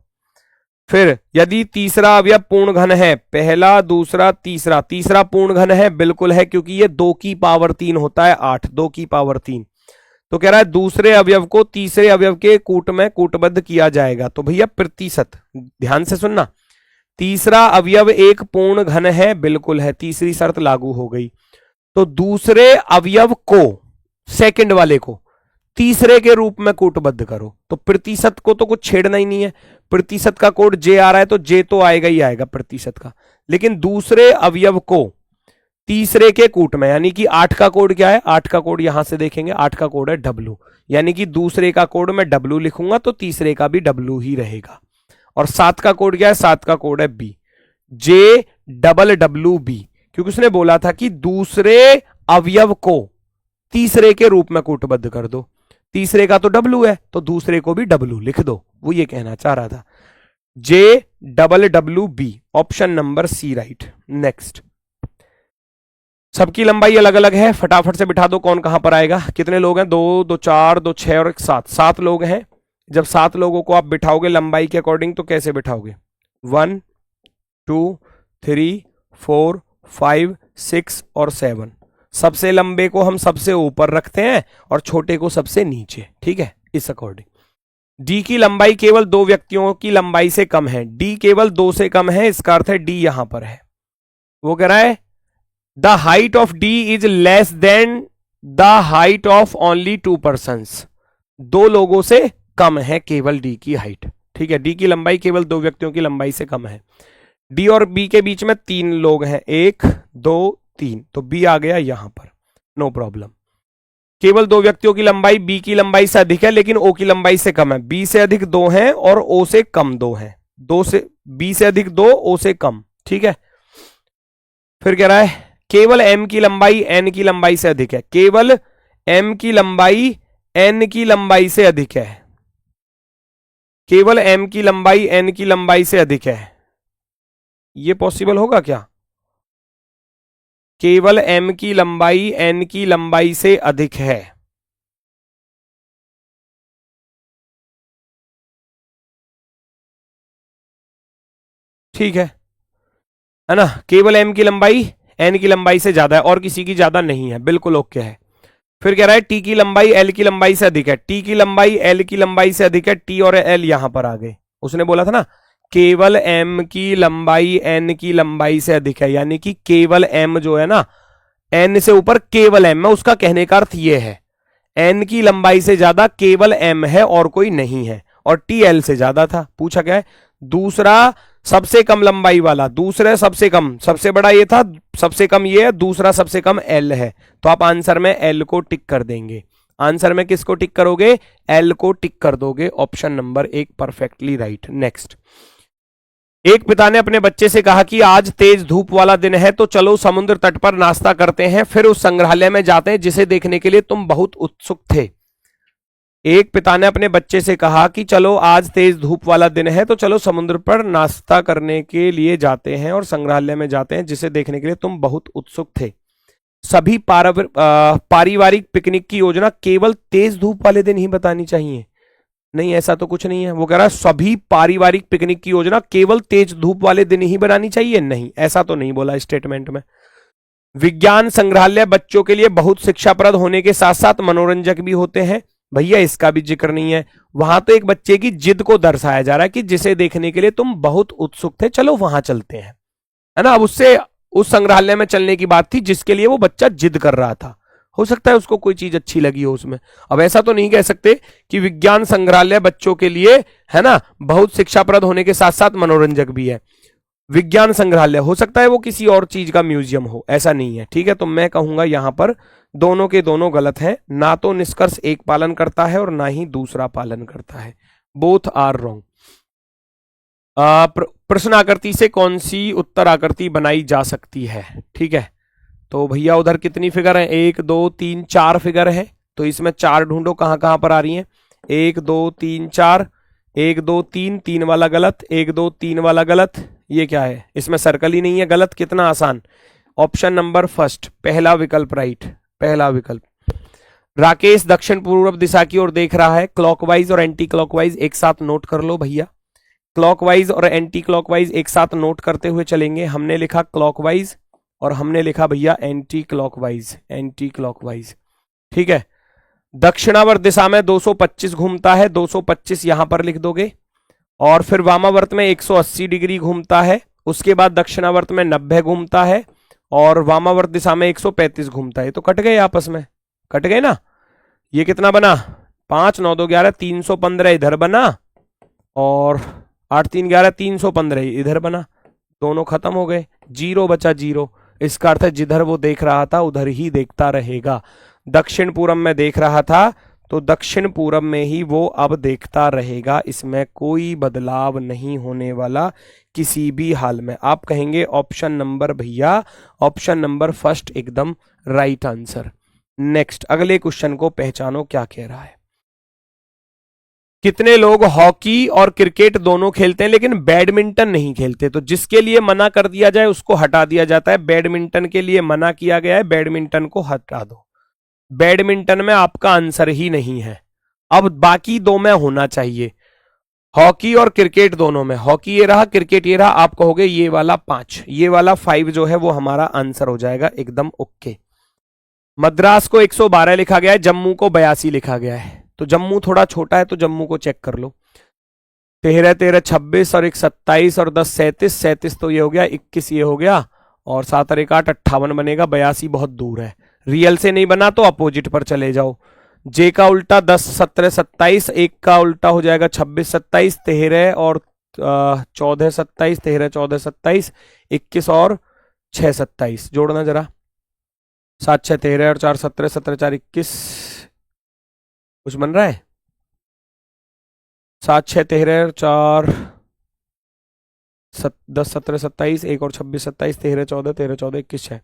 फिर यदि तीसरा अवयव पूर्ण घन है, पहला दूसरा तीसरा, तीसरा पूर्ण घन है, बिल्कुल है, क्योंकि ये 2 की पावर 3 होता है, 8, 2 की पावर 3। तो कह रहा है दूसरे अवयव को तीसरे अवयव के कूट में कूटबद्ध किया जाएगा, तो भैया प्रतिशत, ध्यान से सुनना, तीसरा अवयव एक पूर्ण घन है, बिल्कुल है, तीसरी शर्त लागू हो गई। तो दूसरे अवयव को, सेकंड वाले को तीसरे के रूप में कूटबद्ध करो, तो प्रतिशत को तो कुछ छेड़ना ही नहीं है। प्रतिशत का कोड जे आ रहा है तो जे तो आएगा ही आएगा प्रतिशत का, लेकिन दूसरे अवयव को तीसरे के कूट में, यानी कि 8 का कोड क्या है, 8 का कोड यहां से देखेंगे, 8 का कोड है W, यानी कि दूसरे का कोड मैं W लिखूंगा तो तीसरे का भी W ही रहेगा। और 7 का कोड क्या है, 7 का कोड है B, JWB, क्योंकि उसने बोला था कि दूसरे अवयव को तीसरे के रूप में कूटबद्ध कर दो, तीसरे का तो W है तो दूसरे को भी W लिख दो, वो ये कहना चाह रहा था। JWB, option number C right. Next सबकी लंबाई अलग अलग है, फटाफट से बिठा दो कौन कहां पर आएगा। कितने लोग हैं, 2 2 4 2 6 और 7, 7 लोग हैं। जब 7 लोगों को आप बिठाओगे लंबाई के अकॉर्डिंग तो कैसे बिठाओगे, 1 2 3 4 5 6 और 7। सबसे लंबे को हम सबसे ऊपर रखते हैं और छोटे को सबसे नीचे, ठीक है, इस अकॉर्डिंग। डी की लंबाई केवल 2 व्यक्तियों की लंबाई से कम है, डी केवल 2 से कम है, इसका अर्थ है डी यहां पर है। वो कह रहा है the height of D is less than the height of only 2 persons, 2 लोगों से कम है केवल डी की हाइट, ठीक है। डी की लंबाई केवल 2 व्यक्तियों की लंबाई से कम है। डी और बी के बीच में 3 लोग हैं, 1 2 3, तो बी आ गया यहां पर, नो प्रॉब्लम। केवल 2 व्यक्तियों की लंबाई बी की लंबाई से अधिक है लेकिन ओ की लंबाई से कम है। बी से अधिक 2 हैं और ओ से कम 2 हैं, बी से अधिक 2, ओ से कम, ठीक है। फिर कह रहा है केवल एम की लंबाई एन की लंबाई से अधिक है, केवल एम की लंबाई एन की लंबाई से अधिक है, केवल m की लंबाई n की लंबाई से अधिक है, ये पॉसिबल होगा क्या? केवल m की लंबाई n की लंबाई से अधिक है, ठीक है ना? केवल m की लंबाई n की लंबाई से ज्यादा है और किसी की ज्यादा नहीं है, बिल्कुल ओके है। फिर कह रहा है t की लंबाई l की लंबाई से अधिक है, t की लंबाई l की लंबाई से अधिक है, t और l यहां पर आ गए। उसने बोला था ना केवल m की लंबाई n की लंबाई से अधिक है, यानी कि केवल m जो है ना n से ऊपर केवल m है, उसका कहने का अर्थ ये है n की लंबाई से ज्यादा केवल m है और कोई नहीं है, और t l से ज्यादा था। पूछा क्या है? दूसरा सबसे कम लंबाई वाला, दूसरे सबसे कम, सबसे बड़ा ये था, सबसे कम ये है, दूसरा सबसे कम l है, तो आप आंसर में l को टिक कर देंगे। आंसर में किसको टिक करोगे? l को टिक कर दोगे। Option number 1 perfectly right. Next, एक पिता ने अपने बच्चे से कहा कि आज तेज धूप वाला दिन है तो चलो समुद्र तट पर नाश्ता करते हैं, फिर उस संग्रहालय में जाते हैं जिसे देखने के लिए तुम बहुत उत्सुक थे। एक पिता ने अपने बच्चे से कहा कि चलो आज तेज धूप वाला दिन है तो चलो समुद्र पर नाश्ता करने के लिए जाते हैं और संग्रहालय में जाते हैं जिसे देखने के लिए तुम बहुत उत्सुक थे। सभी पारिवारिक पिकनिक की योजना केवल तेज धूप वाले दिन ही बतानी चाहिए? नहीं, ऐसा तो कुछ नहीं है। वो कह रहा है सभी पारिवारिक पिकनिक की योजना केवल तेज धूप वाले दिन ही बनानी चाहिए, नहीं ऐसा तो नहीं बोला स्टेटमेंट में। विज्ञान संग्रहालय बच्चों के लिए बहुत शिक्षाप्रद होने के साथ साथ मनोरंजक भी होते हैं, भैया इसका भी जिक्र नहीं है। वहां तो एक बच्चे की जिद को दर्शाया जा रहा है कि जिसे देखने के लिए तुम बहुत उत्सुक थे, चलो वहां चलते हैं, है ना? अब उससे उस संग्रहालय में चलने की बात थी जिसके लिए वो बच्चा जिद कर रहा था। हो सकता है उसको कोई चीज अच्छी लगी हो उसमें। अब ऐसा तो नहीं कह सकते कि विज्ञान संग्रहालय बच्चों के लिए, है ना, बहुत शिक्षाप्रद होने के साथ साथ मनोरंजक भी है। विज्ञान संग्रहालय हो सकता है वो किसी और चीज का म्यूजियम हो, ऐसा नहीं है, ठीक है? तो मैं कहूंगा यहां पर दोनों के दोनों गलत है, ना तो निष्कर्ष एक पालन करता है और ना ही दूसरा पालन करता है। Both are wrong. प्रश्न आकृति से कौन सी उत्तर आकृति बनाई जा सकती है? ठीक है, तो भैया उधर कितनी फिगर है? 1 2 3 4 फिगर है, तो इसमें 4 ढूंढो कहां कहां पर आ रही हैं। 1 2 3 4, 1 2 3, 3 वाला गलत, 1 2 3 वाला गलत, ये क्या है? इसमें सर्कल ही नहीं है, गलत। कितना आसान। ऑप्शन नंबर फर्स्ट, पहला विकल्प राइट, पहला विकल्प। राकेश दक्षिण पूर्व दिशा की ओर देख रहा है, क्लॉकवाइज और एंटी क्लॉकवाइज एक साथ नोट कर लो भैया। क्लॉकवाइज और एंटी क्लॉकवाइज एक साथ नोट करते हुए चलेंगे। हमने लिखा क्लॉकवाइज और हमने लिखा भैया एंटी क्लॉकवाइज, एंटी क्लॉकवाइज, ठीक है। दक्षिणावर्त दिशा में 225 घूमता है, 225 यहां पर लिख दोगे। और फिर वामावर्त में 180 डिग्री घूमता है, उसके बाद दक्षिणावर्त में 90 घूमता है और वामावर्त दिशा में 135 घूमता है। तो कट गए आपस में, कट गए ना। ये कितना बना? 5 9 2 11, 315 इधर बना और 8 3 11, 315 इधर बना, दोनों खत्म हो गए, 0 बचा 0। इसका अर्थ है जिधर वो देख रहा था उधर ही देखता रहेगा। दक्षिण पूरब में देख रहा था तो दक्षिण पूरब में ही वो अब देखता रहेगा, इसमें कोई बदलाव नहीं होने वाला किसी भी हाल में। आप कहेंगे ऑप्शन नंबर भैया, ऑप्शन नंबर फर्स्ट एकदम राइट आंसर। नेक्स्ट, अगले क्वेश्चन को पहचानो क्या कह रहा है। कितने लोग हॉकी और क्रिकेट दोनों खेलते हैं लेकिन बैडमिंटन नहीं खेलते? तो जिसके लिए मना कर दिया जाए उसको हटा दिया जाता है। बैडमिंटन के लिए मना किया गया है, बैडमिंटन को हटा दो। बैडमिंटन में आपका आंसर ही नहीं है। अब बाकी दो में होना चाहिए, हॉकी और क्रिकेट दोनों में। हॉकी ये रहा, क्रिकेट ये रहा, आप कहोगे ये वाला 5, ये वाला 5 जो है वो हमारा आंसर हो जाएगा एकदम ओके। मद्रास को 112 लिखा गया है, जम्मू को 82 लिखा गया है। तो जम्मू थोड़ा छोटा है तो जम्मू को चेक कर लो। 13 13 26 और 1 27 और 10 37, 37 तो ये हो गया, 21 ये हो गया और 7 और 1 8, 58 बनेगा। 82 बहुत दूर है, रियल से नहीं बना तो अपोजिट पर चले जाओ। जे का उल्टा 10 17 27, 1 का उल्टा हो जाएगा 26 27, 13 और 14 27, 13 14 27, 21 और 6 27, जोड़ना जरा। 7 6 13 और 4 17, 17 4 21, कुछ बन रहा है? 7 6 13 और 4 10 17 27, 1 और 26 27, 13 14, 13 14 21 6,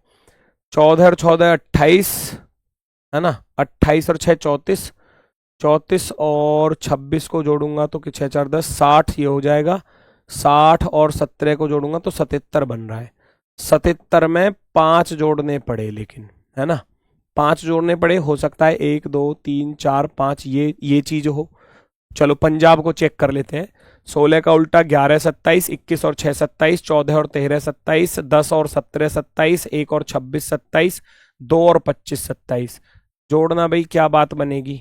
14 और 14 28 है ना, 28 और 6 34, 34 और 26 को जोड़ूंगा तो कि 6 4 10 60 ये हो जाएगा। 60 और 17 को जोड़ूंगा तो 77 बन रहा है। 77 में 5 जोड़ने पड़े, लेकिन है ना 5 जोड़ने पड़े, हो सकता है 1 2 3 4 5 ये चीज हो। चलो पंजाब को चेक कर लेते हैं। 16 का उल्टा 11 27, 21 और 6 27, 14 और 13 27, 10 और 17 27, 1 और 26 27, 2 और 25 27। जोड़ना भाई, क्या बात बनेगी।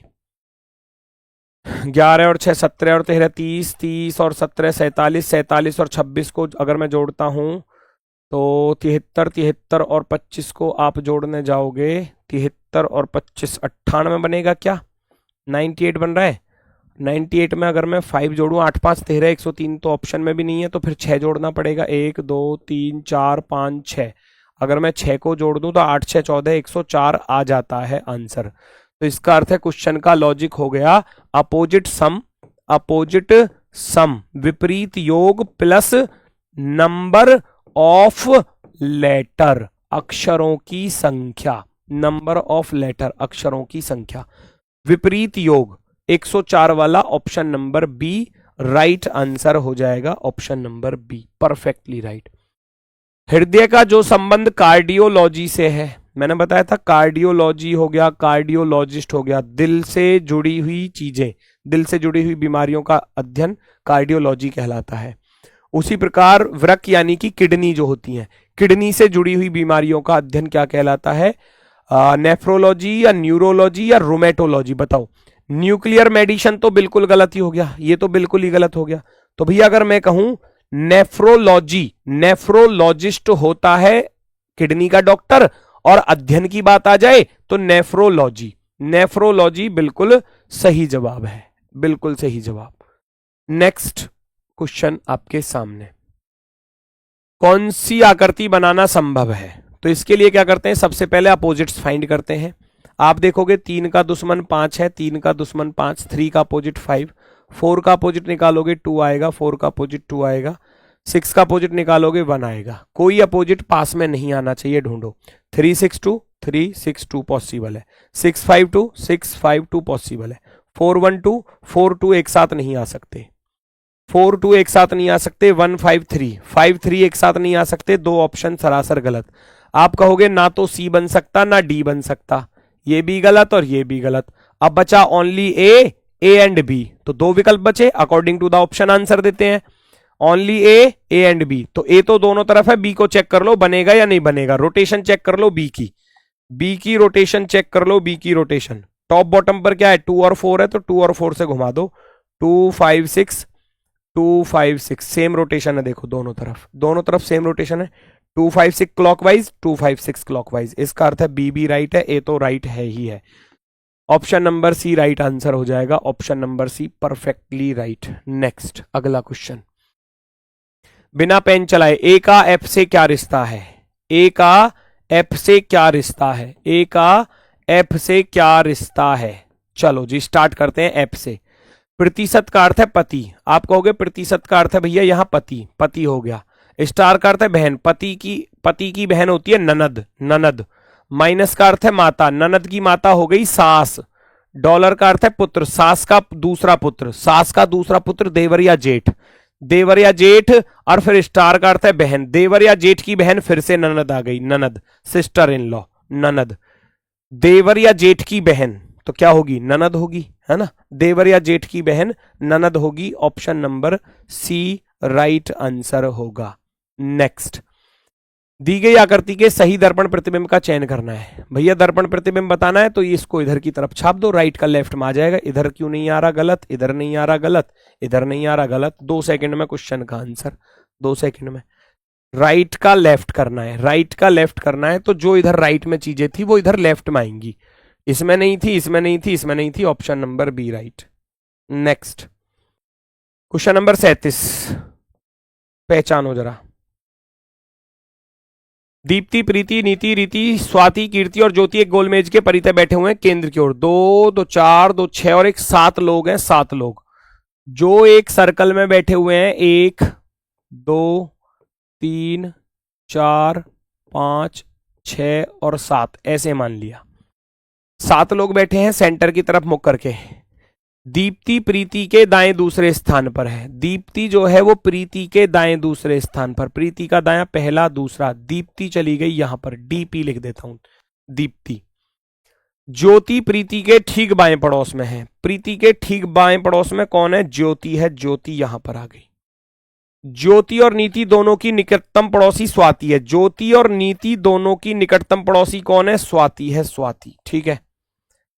11 और 6 17 और 13 30, 30 और 17 47, 47 और 26 को अगर मैं जोड़ता हूं तो 73, 73 और 25 को आप जोड़ने जाओगे, 73 और 25 98 बनेगा क्या? 98 बन रहा है। 98 में अगर मैं 5 जोड़ूं, 8 5 13, 103 तो ऑप्शन में भी नहीं है, तो फिर 6 जोड़ना पड़ेगा। 1 2 3 4 5 6। अगर मैं 6 को जोड़ दूं तो 8 6 14 104 आ जाता है आंसर। तो इसका अर्थ है क्वेश्चन का लॉजिक हो गया अपोजिट सम, अपोजिट सम विपरीत योग प्लस नंबर ऑफ लेटर, अक्षरों की संख्या, नंबर ऑफ लेटर अक्षरों की संख्या, विपरीत योग 104 वाला option number B right answer हो जाएगा। Option number B perfectly right. हृदय का जो संबंध कार्डियोलॉजी से है, मैंने बताया था कार्डियोलॉजी हो गया, कार्डियोलॉजिस्ट हो गया, दिल से जुड़ी हुई चीजें, दिल से जुड़ी हुई बीमारियों का अध्ययन कार्डियोलॉजी कहलाता है। उसी प्रकार वृक्क यानी कि किडनी जो होती है, किडनी से जुड़ी हुई बीमारियों का अध्ययन क्या कहलाता है? नेफ्रोलॉजी या न्यूरोलॉजी या रोमेटोलॉजी? बताओ। न्यूक्लियर मेडिसिन तो बिल्कुल गलत ही हो गया, ये तो बिल्कुल ही गलत हो गया। तो भैया अगर मैं कहूं नेफ्रोलॉजी, नेफ्रोलॉजिस्ट होता है किडनी का डॉक्टर, और अध्ययन की बात आ जाए तो नेफ्रोलॉजी, नेफ्रोलॉजी बिल्कुल सही जवाब है, बिल्कुल सही जवाब। नेक्स्ट क्वेश्चन आपके सामने, कौन सी आकृति बनाना संभव है? तो इसके लिए क्या करते हैं, सबसे पहले अपोजिट्स फाइंड करते हैं। आप देखोगे 3 का दुश्मन 5 है, 3 का दुश्मन 5, 3 का अपोजिट 5, 4 का अपोजिट निकालोगे 2 आएगा, 4 का अपोजिट 2 आएगा, 6 का अपोजिट निकालोगे 1 आएगा। कोई अपोजिट पास में नहीं आना चाहिए, ढूंढो। 3 6 2, 3 6 2 पॉसिबल है, 6 5 2, 6 5 2 पॉसिबल है, 4 1 2, 4 2 एक साथ नहीं आ सकते, 4 2 एक साथ नहीं आ सकते, 1 5 3, 5 3 एक साथ नहीं आ सकते। दो ऑप्शन सरासर गलत। आप कहोगे ना तो सी बन सकता ना डी बन सकता, ये भी गलत और ये भी गलत। अब बचा ओनली ए एंड बी, तो दो विकल्प बचे, according to the option answer देते हैं। ओनली ए एंड बी, तो ए तो दोनों तरफ है, बी को चेक कर लो बनेगा या नहीं बनेगा। रोटेशन चेक कर लो बी की रोटेशन चेक कर लो, बी की रोटेशन। टॉप बॉटम पर क्या है, 2 और 4 है, तो 2 और 4 से घुमा दो, 2 5 6 2 5 6 सेम रोटेशन है, देखो दोनों तरफ सेम रोटेशन है। 2 5 6 क्लॉकवाइज, 2 5 6 क्लॉकवाइज, इसका अर्थ है बी भी राइट है, ए तो राइट है ही है। Option number C right answer हो जाएगा, option number C perfectly right. Next अगला क्वेश्चन, बिना पेन चलाए ए का एफ से क्या रिश्ता है? ए का एफ से क्या रिश्ता है? ए का एफ से क्या रिश्ता है? चलो जी स्टार्ट करते हैं एफ से। प्रतिशत का अर्थ है पति, आप कहोगे प्रतिशत का अर्थ है भैया यहाँ पति, पति हो गया। स्टार का अर्थ है बहन, पति की बहन होती है ननद, ननद। माइनस का अर्थ है माता, ननद की माता हो गई सास। डॉलर का अर्थ है पुत्र, सास का दूसरा पुत्र, सास का दूसरा पुत्र देवर या जेठ, देवर या जेठ। और फिर स्टार का अर्थ है बहन, देवर या जेठ की बहन, फिर से ननद आ गई, ननद, सिस्टर इन लॉ, ननद। देवर या जेठ की बहन तो क्या होगी, ननद होगी, है ना। देवर या जेठ की बहन ननद होगी, option number C right answer होगा। नेक्स्ट, दी गई आकृति के सही दर्पण प्रतिबिंब का चयन करना है। भैया दर्पण प्रतिबिंब बताना है तो इसको इधर की तरफ छाप दो, राइट का लेफ्ट में आ जाएगा। इधर क्यों नहीं आ रहा गलत, इधर नहीं आ रहा गलत, इधर नहीं आ रहा गलत। 2 सेकंड में क्वेश्चन का आंसर, 2 सेकंड में। राइट का लेफ्ट करना है, राइट का लेफ्ट करना है, तो जो इधर राइट में चीजें थी वो इधर लेफ्ट में आएंगी। इसमें नहीं थी, इसमें नहीं थी, इसमें नहीं थी, option number B right. Next question number 37, पहचानो जरा। दीप्ति, प्रीति, नीति, रीति, स्वाति, कीर्ति और ज्योति एक गोल मेज के परितः बैठे हुए हैं केंद्र की ओर। 2 2 4 2 6 और 7 लोग हैं, 7 लोग जो एक सर्कल में बैठे हुए हैं। 1 2 3 4 5 6 और 7 ऐसे मान लिया। 7 लोग बैठे हैं सेंटर की तरफ मुख करके। दीप्ति प्रीति के दाएं दूसरे स्थान पर है। दीप्ति जो है वो प्रीति के दाएं दूसरे स्थान पर, प्रीति का दायां पहला दूसरा, दीप्ति चली गई यहां पर, डीपी लिख देता हूं, दीप्ति। ज्योति प्रीति के ठीक बाएं पड़ोस में है। प्रीति के ठीक बाएं पड़ोस में कौन है? ज्योति है। ज्योति यहां पर आ गई। ज्योति और नीति दोनों की निकटतम पड़ोसी स्वाति है। ज्योति और नीति दोनों की निकटतम पड़ोसी कौन है? स्वाति है। स्वाति, ठीक है।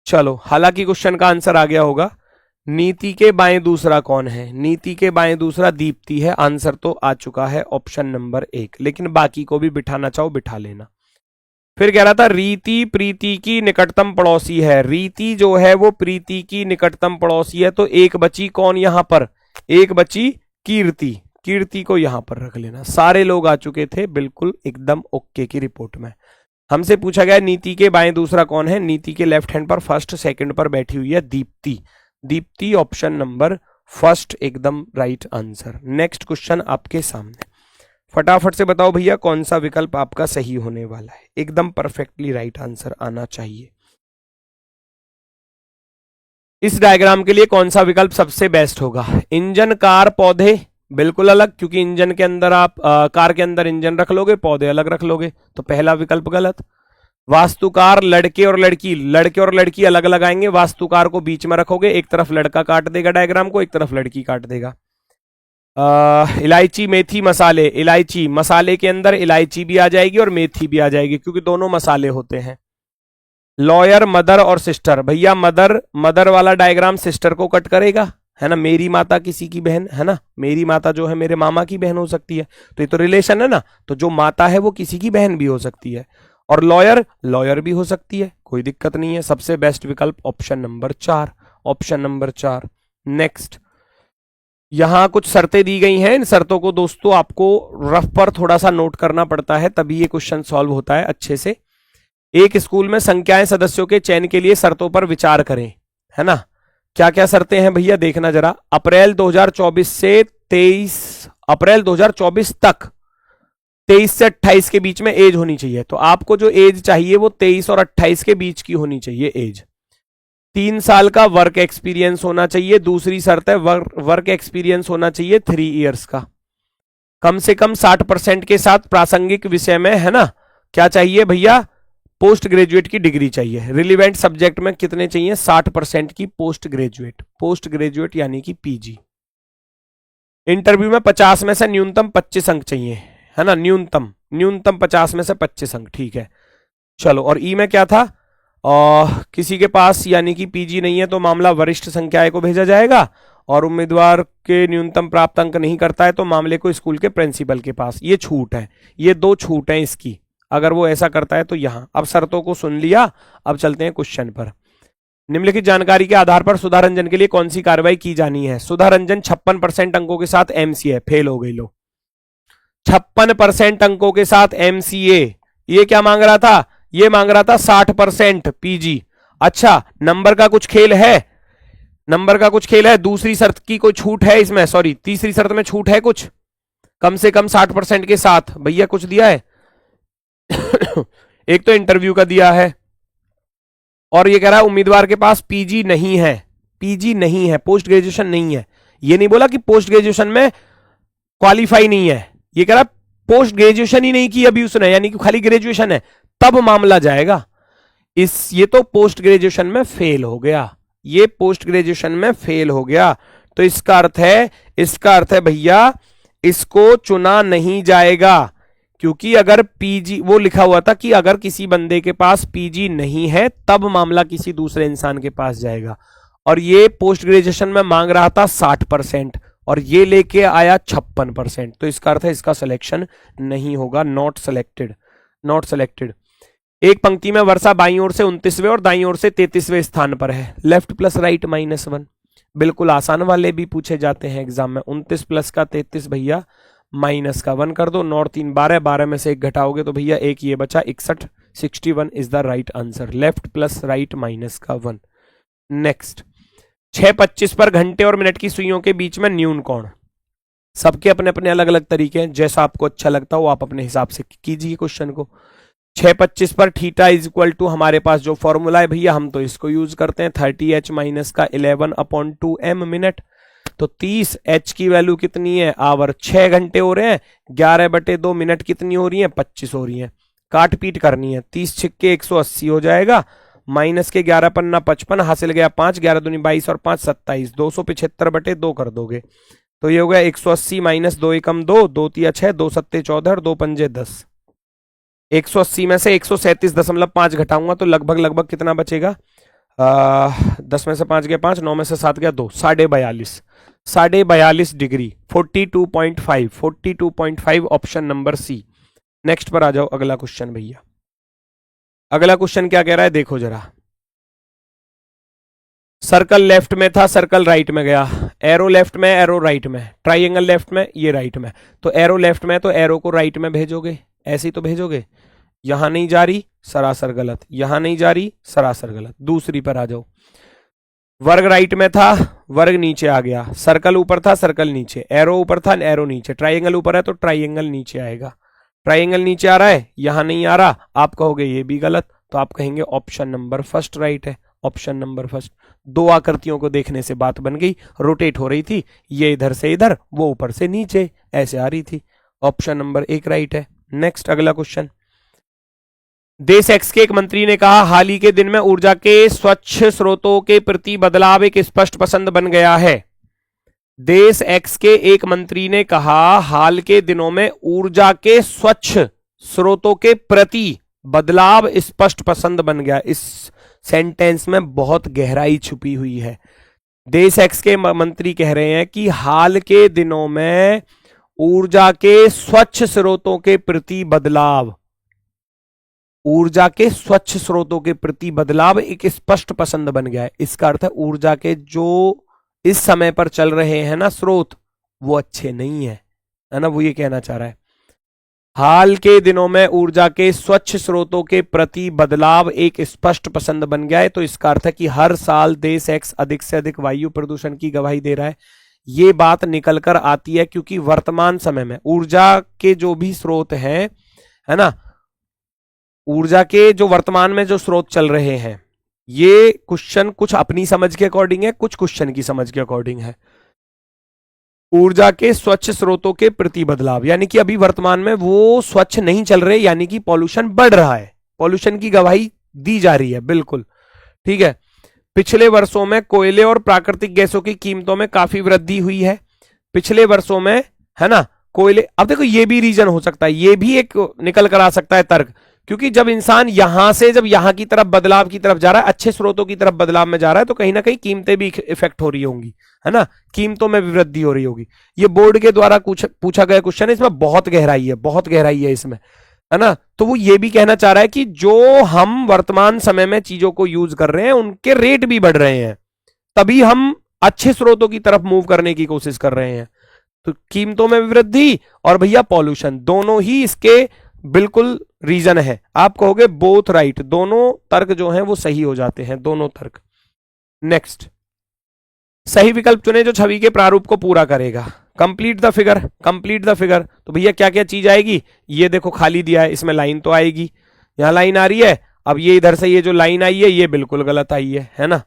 चलो, हालांकि क्वेश्चन का आंसर आ गया होगा। नीति के बाएं दूसरा कौन है? नीति के बाएं दूसरा दीप्ति है। आंसर तो आ चुका है ऑप्शन नंबर 1, लेकिन बाकी को भी बिठाना चाहो बिठा लेना। फिर कह रहा था रीति प्रीति की निकटतम पड़ोसी है। रीति जो है वो प्रीति की निकटतम पड़ोसी है, तो एक बची कौन यहां पर? एक बची कीर्ति। कीर्ति को यहां पर रख लेना। सारे लोग आ चुके थे बिल्कुल एकदम ओके की रिपोर्ट में। हमसे पूछा गया नीति के बाएं दूसरा कौन है? नीति के लेफ्ट हैंड पर फर्स्ट सेकंड पर बैठी हुई है Deepti. Deepti option number first एकदम राइट आंसर। नेक्स्ट क्वेश्चन आपके सामने, फटाफट से बताओ भैया कौन सा विकल्प आपका सही होने वाला है। एकदम परफेक्टली राइट आंसर आना चाहिए। इस डायग्राम के लिए कौन सा विकल्प सबसे बेस्ट होगा? इंजन, कार, पौधे बिल्कुल अलग, क्योंकि इंजन के अंदर आप कार के अंदर इंजन रख लोगे, पौधे अलग रख लोगे, तो पहला विकल्प गलत। वास्तुकार, लड़के और लड़की, लड़के और लड़की अलग अलग आएंगे। वास्तुकार को बीच में रखोगे, एक तरफ लड़का काट देगा डायग्राम को, एक तरफ लड़की काट देगा। इलायची, मेथी, मसाले, इलायची, मसाले के अंदर इलायची भी आ जाएगी और मेथी भी आ जाएगी, क्योंकि दोनों मसाले होते हैं। लॉयर, मदर और सिस्टर, भैया मदर वाला डायग्राम सिस्टर को कट करेगा, है ना। मेरी माता किसी की बहन है ना, मेरी माता जो है मेरे मामा की बहन हो सकती है, तो ये तो रिलेशन है ना, तो जो माता है वो किसी की बहन भी हो सकती है। और लॉयर भी हो सकती है, कोई दिक्कत नहीं है। सबसे बेस्ट विकल्प option number 4, option number 4। Next, यहां कुछ शर्तें दी गई हैं। इन शर्तों को दोस्तों आपको रफ पर थोड़ा सा नोट करना पड़ता है, तभी ये क्वेश्चन सॉल्व होता है अच्छे से। एक स्कूल में संख्याएं सदस्यों के चयन के लिए शर्तों पर विचार करें, है ना। क्या क्या शर्तें हैं भैया, देखना जरा। अप्रैल 2024 से 23 अप्रैल 2024 तक 23 से 28 के बीच में एज होनी चाहिए। तो आपको जो एज चाहिए वो 23 और 28 के बीच की होनी चाहिए एज। 3 साल का वर्क एक्सपीरियंस होना चाहिए। दूसरी शर्त है वर्क एक्सपीरियंस होना चाहिए 3 इयर्स का। कम से कम 60% के साथ प्रासंगिक विषय में, है ना। क्या चाहिए भैया? पोस्ट ग्रेजुएट की डिग्री चाहिए। रिलीवेंट सब्जेक्ट में कितने चाहिए? 60% की पोस्ट ग्रेजुएट यानी कि पीजी। इंटरव्यू में 50 में से न्यूनतम 25 अंक चाहिए, है ना। न्यूनतम 50 में से 25 अंक, ठीक है। चलो, और ई में क्या था? किसी के पास यानी कि पीजी नहीं है तो मामला वरिष्ठ संकाय को भेजा जाएगा, और उम्मीदवार के न्यूनतम प्राप्त अंक नहीं करता है तो मामले को स्कूल के प्रिंसिपल के पास। ये छूट है, ये 2 छूट है इसकी, अगर वो ऐसा करता है तो यहां। अब शर्तों को सुन लिया, अब चलते हैं क्वेश्चन पर। निम्नलिखित जानकारी के आधार पर सुधा रंजन के लिए कौन सी कार्रवाई की जानी है? सुधा रंजन 56% अंकों के साथ एमसीए फेल हो गई। लो, 56% अंकों के साथ एमसीए। ये क्या मांग रहा था? ये मांग रहा था 60% पीजी। अच्छा, नंबर का कुछ खेल है, नंबर का कुछ खेल है। दूसरी शर्त की कोई छूट है इसमें? सॉरी, तीसरी शर्त में छूट है कुछ? कम से कम 60% के साथ, भैया कुछ दिया है? एक तो इंटरव्यू का दिया है, और ये कह रहा है उम्मीदवार के पास पीजी नहीं है। पीजी नहीं है, पोस्ट ग्रेजुएशन नहीं है। ये नहीं बोला कि पोस्ट ग्रेजुएशन में क्वालिफाई नहीं है, ये कह रहा पोस्ट ग्रेजुएशन ही नहीं की अभी उसने, यानी कि खाली ग्रेजुएशन है, तब मामला जाएगा। ये तो पोस्ट ग्रेजुएशन में फेल हो गया, ये पोस्ट ग्रेजुएशन में फेल हो गया, तो इसका अर्थ है भैया इसको चुना नहीं जाएगा। क्योंकि अगर पीजी, वो लिखा हुआ था कि अगर किसी बंदे के पास पीजी नहीं है तब मामला किसी दूसरे इंसान के पास जाएगा, और ये पोस्ट ग्रेजुएशन में मांग रहा था 60% और ये लेके आया 56%, तो इसका अर्थ है इसका सिलेक्शन नहीं होगा, नॉट सेलेक्टेड। एक पंक्ति में वर्षा बाईं ओर से 29वें और दाईं ओर से 33वें स्थान पर है। लेफ्ट प्लस राइट -1, बिल्कुल आसान वाले भी पूछे जाते हैं एग्जाम में। 29 प्लस का 33 भैया माइनस का 1 कर दो, 9 और 3 12, 12 में से 1 घटाओगे तो भैया 1 ये बचा, 61, 61 is the right answer. Left plus right minus का 1। नेक्स्ट, 6:25 पर घंटे और मिनट की सुइयों के बीच में न्यून कोण। सबके अपने अपने अलग अलग तरीके हैं, जैसा आपको अच्छा लगता हो आप अपने हिसाब से कीजिए क्वेश्चन को। 625 पर थीटा इज इक्वल टू हमारे पास जो फॉर्मूला है भैया हम तो इसको यूज करते हैं 30h माइनस का 11/2m मिनट। तो 30h की वैल्यू कितनी है आवर 6 घंटे हो रहे हैं, 11/2 मिनट कितनी हो रही है 25 हो रही है। काट पीट करनी है, 30 छिक्के 180 हो जाएगा, माइनस के 11 पन्ना 55, हासिल गया 5, 11 दूनी 22 और 5 27, 275/2 कर दोगे तो ये हो गया 180 माइनस 2 एकम 2, 2 तिया 6, 2 सत्ते 14 और 2 पंजे 10। 180 में से 137.5 घटाऊंगा तो लगभग कितना बचेगा, 10 में से 5 गया 5, 9 में से 7 गया 2, 42.5 degree, 42.5 option number C. Next पर आ जाओ, अगला क्वेश्चन भैया। अगला क्वेश्चन क्या कह रहा है देखो जरा। सर्कल लेफ्ट में था, सर्कल राइट में गया, एरो लेफ्ट में एरो राइट में, ट्राइंगल लेफ्ट में ये राइट में। तो एरो लेफ्ट में तो एरो को राइट में भेजोगे, ऐसे ही तो भेजोगे। यहां नहीं जा रही सरासर गलत, यहां नहीं जा रही सरासर गलत। दूसरी पर आ जाओ, वर्ग राइट में था, वर्ग नीचे आ गया, सर्कल ऊपर था सर्कल नीचे, एरो ऊपर था एरो नीचे, ट्राइंगल ऊपर है तो ट्राइंगल नीचे आएगा। ट्राइंगल नीचे आ रहा है यहां नहीं आ रहा, आप कहोगे ये भी गलत, तो आप कहेंगे ऑप्शन नंबर फर्स्ट राइट है, ऑप्शन नंबर फर्स्ट। दो आकृतियों को देखने से बात बन गई, रोटेट हो रही थी, ये इधर से इधर वो ऊपर से नीचे ऐसे आ रही थी, ऑप्शन नंबर 1 राइट है। नेक्स्ट अगला क्वेश्चन। देश एक्स के एक मंत्री ने कहा हाल ही के दिन में ऊर्जा के स्वच्छ स्रोतों के प्रति बदलाव एक स्पष्ट पसंद बन गया है। देश एक्स के एक मंत्री ने कहा हाल के दिनों में ऊर्जा के स्वच्छ स्रोतों के प्रति बदलाव स्पष्ट पसंद बन गया। इस सेंटेंस में बहुत गहराई छुपी हुई है। देश एक्स के मंत्री कह रहे हैं कि हाल के दिनों में ऊर्जा के स्वच्छ स्रोतों के प्रति बदलाव, ऊर्जा के स्वच्छ स्रोतों के प्रति बदलाव एक स्पष्ट पसंद बन गया है। इसका अर्थ है ऊर्जा के जो इस समय पर चल रहे हैं ना स्रोत वो अच्छे नहीं है ना, वो ये कहना चाह रहा है। हाल के दिनों में ऊर्जा के स्वच्छ स्रोतों के प्रति बदलाव एक स्पष्ट पसंद बन गया है। तो इसका अर्थ है कि हर साल देश एक्स अधिक से अधिक वायु प्रदूषण की गवाही दे रहा है। ये बात निकल कर आती है क्योंकि वर्तमान समय में ऊर्जा के जो भी स्रोत हैं, है ना, ऊर्जा के जो वर्तमान में जो स्रोत चल रहे हैं, ये क्वेश्चन कुछ अपनी समझ के अकॉर्डिंग है, कुछ क्वेश्चन की समझ के अकॉर्डिंग है। ऊर्जा के स्वच्छ स्रोतों के प्रति बदलाव यानी कि अभी वर्तमान में वो स्वच्छ नहीं चल रहे, यानी कि पॉल्यूशन बढ़ रहा है, पॉल्यूशन की गवाही दी जा रही है। बिल्कुल ठीक है। पिछले वर्षों में कोयले और प्राकृतिक गैसों की कीमतों में काफी वृद्धि हुई है। पिछले वर्षों में, है ना, कोयले, अब देखो ये भी रीजन हो सकता है, ये भी एक निकल कर आ सकता है तर्क, क्योंकि जब इंसान यहां से जब यहां की तरफ बदलाव की तरफ जा रहा है, अच्छे स्रोतों की तरफ बदलाव में जा रहा है, तो कहीं ना कहीं कीमतें भी इफेक्ट हो रही होंगी, है ना, कीमतों में भी वृद्धि हो रही होगी। ये बोर्ड के द्वारा पूछा गया क्वेश्चन है, इसमें बहुत गहराई है, बहुत गहराई है इसमें, है ना। तो वो ये भी कहना चाह रहा है कि जो हम वर्तमान समय में चीजों को यूज कर रहे हैं उनके रेट भी बढ़ रहे हैं, तभी हम अच्छे स्रोतों की तरफ मूव करने की कोशिश कर रहे हैं। तो कीमतों में वृद्धि और भैया पॉल्यूशन, दोनों ही इसके बिल्कुल रीजन है। आप कहोगे बोथ राइट, दोनों तर्क जो हैं वो सही हो जाते हैं, दोनों तर्क। नेक्स्ट, सही विकल्प चुने जो छवि के प्रारूप को पूरा करेगा। Complete the figure, complete the figure, तो भैया क्या क्या चीज आएगी, ये देखो खाली दिया है, इसमें लाइन तो आएगी, यहां लाइन आ रही है। अब ये इधर से ये जो लाइन आई है ये बिल्कुल गलत आई है ना।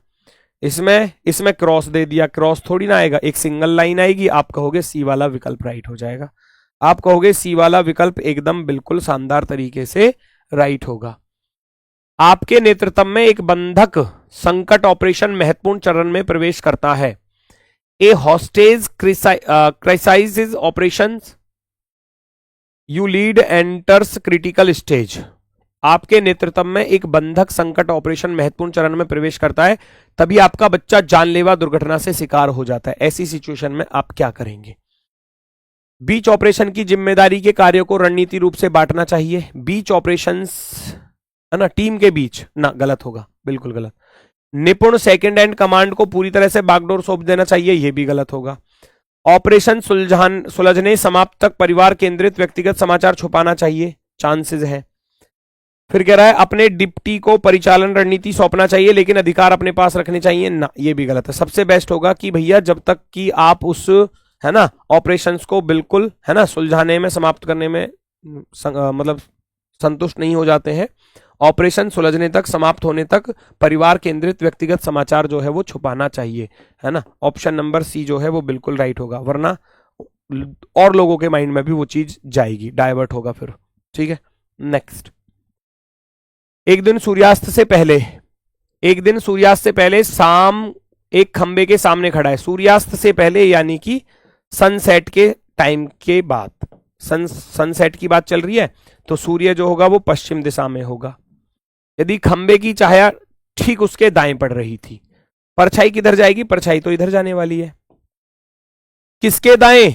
इसमें क्रॉस दे दिया, क्रॉस थोड़ी ना आएगा, एक सिंगल लाइन आएगी। आप कहोगे सी वाला विकल्प राइट हो जाएगा, आप कहोगे सी वाला विकल्प एकदम बिल्कुल शानदार तरीके से राइट होगा। आपके नेतृत्व में एक बंधक संकट ऑपरेशन महत्वपूर्ण चरण में प्रवेश करता है। A hostage crisis operation you lead enters critical stage. आपके नेतृत्व में एक बंधक संकट ऑपरेशन महत्वपूर्ण चरण में प्रवेश करता है, तभी आपका बच्चा जानलेवा दुर्घटना से शिकार हो जाता है। ऐसी सिचुएशन में आप क्या करेंगे। बीच ऑपरेशन की जिम्मेदारी के कार्यों को रणनीति रूप से बांटना चाहिए। बीच ऑपरेशंस, है ना, टीम के बीच ना, गलत होगा, बिल्कुल गलत। निपुण सेकंड हैंड कमांड को पूरी तरह से बागडोर सौंप देना चाहिए, यह भी गलत होगा। ऑपरेशन सुलझने समाप्त तक परिवार केंद्रित व्यक्तिगत समाचार छुपाना चाहिए, चांसेस है। फिर कह रहा है अपने डिप्टी को परिचालन रणनीति सौंपना चाहिए लेकिन अधिकार अपने पास रखने चाहिए, ना, ये भी गलत है। सबसे बेस्ट होगा कि भैया जब तक कि आप उस, है ना, ऑपरेशंस को बिल्कुल, है ना, सुलझाने में, समाप्त करने में मतलब संतुष्ट नहीं हो जाते हैं। ऑपरेशन सुलझने तक, समाप्त होने तक परिवार केंद्रित व्यक्तिगत समाचार जो है वो छुपाना चाहिए, है ना। ऑप्शन नंबर सी जो है वो बिल्कुल राइट होगा, वरना और लोगों के माइंड में भी वो चीज जाएगी, डाइवर्ट होगा फिर। ठीक है, नेक्स्ट। एक दिन सूर्यास्त से पहले शाम एक खंबे के सामने खड़ा है। सूर्यास्त से पहले यानी कि सनसेट के टाइम के बाद, सनसेट की बात चल रही है, तो सूर्य जो होगा वो पश्चिम दिशा में होगा। यदि खंबे की छाया ठीक उसके दाएं पड़ रही थी, परछाई किधर जाएगी? परछाई तो इधर जाने वाली है। किसके दाएं?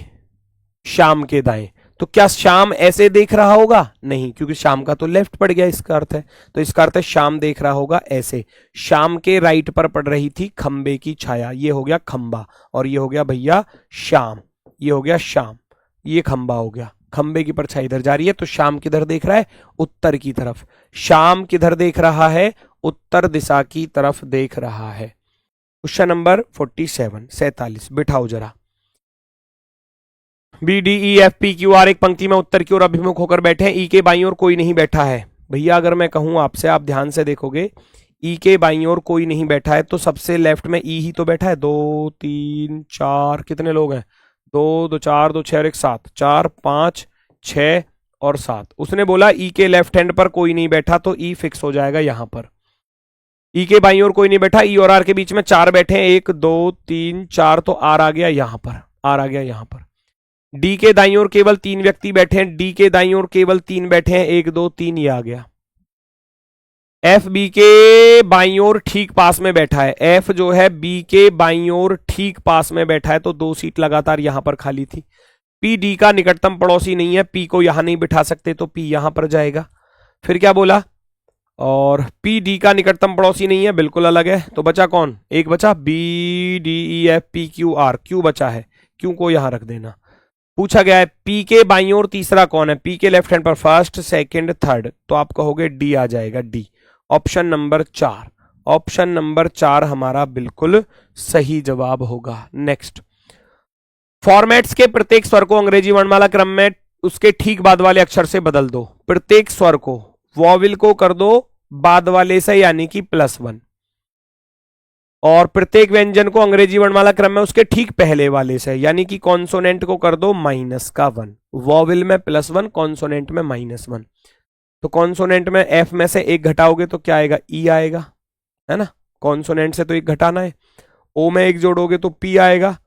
शाम के दाएं। तो क्या शाम ऐसे देख रहा होगा? नहीं, क्योंकि शाम का तो लेफ्ट पड़ गया, इसका अर्थ है। तो इसका अर्थ है शाम देख रहा होगा ऐसे। शाम के राइट पर पड़ रही थी खंबे की छाया, ये हो गया खंबा, और ये हो गया भैया शाम, ये हो गया शाम, ये खंबा हो गया। खंबे की परछाई इधर जा रही है, तो शाम किधर देख रहा है? उत्तर की तरफ। शाम किधर देख रहा है? उत्तर दिशा की तरफ देख रहा है। क्वेश्चन नंबर 47 बिठाओ जरा। B D E F P Q R एक पंक्ति में उत्तर की ओर अभिमुख होकर बैठे हैं। ई के बाईं ओर कोई नहीं बैठा है। भैया अगर मैं कहूं आपसे, आप ध्यान से देखोगे, ई के बाईं ओर कोई नहीं बैठा है, तो सबसे लेफ्ट में ई ही तो बैठा है। 2 3 4 कितने लोग हैं? 2 2 4 2 6 और 1 7, 4 5 6 और 7। उसने बोला ई के लेफ्ट हैंड पर कोई नहीं बैठा, तो ई फिक्स हो जाएगा यहां पर। ई के बाईं ओर कोई नहीं बैठा, ई और आर के बीच में 4 बैठे हैं, 1 2 3 4, तो आर आ गया यहां पर, आर आ गया यहां पर। डी के दाईं ओर केवल 3 व्यक्ति बैठे हैं, डी के दाईं ओर केवल 3 बैठे हैं, 1 2 3, ये आ गया। एफ बी के बाईं ओर ठीक पास में बैठा है, एफ जो है बी के बाईं ओर ठीक पास में बैठा है, तो 2 सीट लगातार यहां पर खाली थी। पी डी का निकटतम पड़ोसी नहीं है, पी को यहां नहीं बिठा सकते, तो पी यहां पर जाएगा। फिर क्या बोला? और पी डी का निकटतम पड़ोसी नहीं है, बिल्कुल अलग है। तो बचा कौन? एक बचा, B D E F P Q R. Q बचा है, क्यू को यहां रख देना। पूछा गया है पी के बाईं ओर तीसरा कौन है? पी के लेफ्ट हैंड पर फर्स्ट, सेकंड, थर्ड, तो आप कहोगे डी आ जाएगा, D. Option number 4, option number 4 हमारा बिल्कुल सही जवाब होगा। नेक्स्ट, फॉर्मेट्स के प्रत्येक स्वर को अंग्रेजी वर्णमाला क्रम में उसके ठीक बाद वाले अक्षर से बदल दो। प्रत्येक स्वर को, वॉविल को कर दो बाद वाले से, यानी कि +1, और प्रत्येक व्यंजन को अंग्रेजी वर्णमाला क्रम में उसके ठीक पहले वाले से, यानी कि कॉन्सोनेंट को कर दो -1। वॉविल में +1, कॉन्सोनेंट में -1। तो कॉन्सोनेंट में एफ में से 1 घटाओगे तो क्या आएगा? ई आएगा, है ना। कॉन्सोनेंट से तो 1 घटाना है। ओ में 1 जोड़ोगे तो पी आएगा।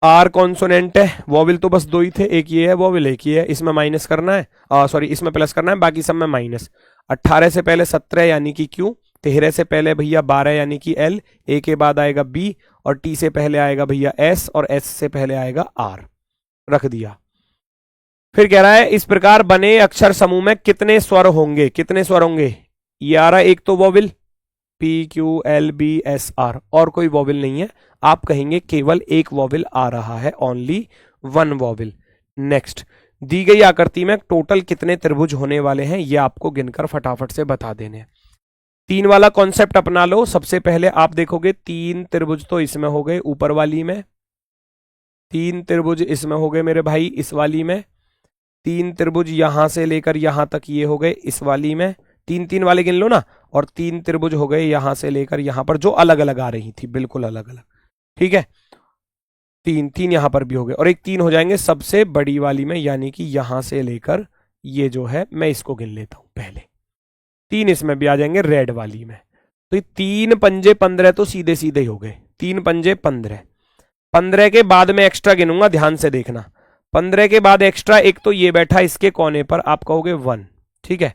आर कॉन्सोनेंट है, वॉविल तो बस 2 ही थे, एक ये है वॉविल, एक ये है, इसमें माइनस करना है, सॉरी इसमें प्लस करना है, बाकी सब में माइनस। 18 से पहले 17 यानी कि क्यू, 13 से पहले भैया 12 यानी कि एल, ए के बाद आएगा बी, और टी से पहले आएगा भैया एस, और एस से पहले आएगा आर, रख दिया। फिर कह रहा है इस प्रकार बने अक्षर समूह में कितने स्वर होंगे? कितने स्वर होंगे? ये आ रहा है एक तो vowel, P Q L B S R, और कोई वॉविल नहीं है। आप कहेंगे केवल एक वॉविल आ रहा है, ओनली 1 वॉविल। नेक्स्ट, दी गई आकृति में टोटल कितने त्रिभुज होने वाले हैं? ये आपको गिनकर फटाफट से बता देने हैं। 3 वाला कॉन्सेप्ट अपना लो। सबसे पहले आप देखोगे 3 त्रिभुज तो इसमें हो गए ऊपर वाली में, 3 त्रिभुज इसमें हो गए मेरे भाई इस वाली में, 3 त्रिभुज यहां से लेकर यहां तक ये हो गए इस वाली में, 3 वाले गिन लो ना, और 3 त्रिभुज हो गए यहां से लेकर यहां पर, जो अलग अलग आ रही थी, बिल्कुल अलग अलग। ठीक है, 3 यहां पर भी हो गए, और एक 3 हो जाएंगे सबसे बड़ी वाली में, यानी कि यहां से लेकर ये जो है, मैं इसको गिन लेता हूं पहले, 3 इसमें भी आ जाएंगे रेड वाली में। तो 3 पंजे 15 तो सीधे सीधे ही हो गए, 3 पंजे 15। 15 के बाद में एक्स्ट्रा गिनूंगा, ध्यान से देखना। 15 के बाद एक्स्ट्रा एक तो ये बैठा इसके कोने पर, आप कहोगे 1। ठीक है,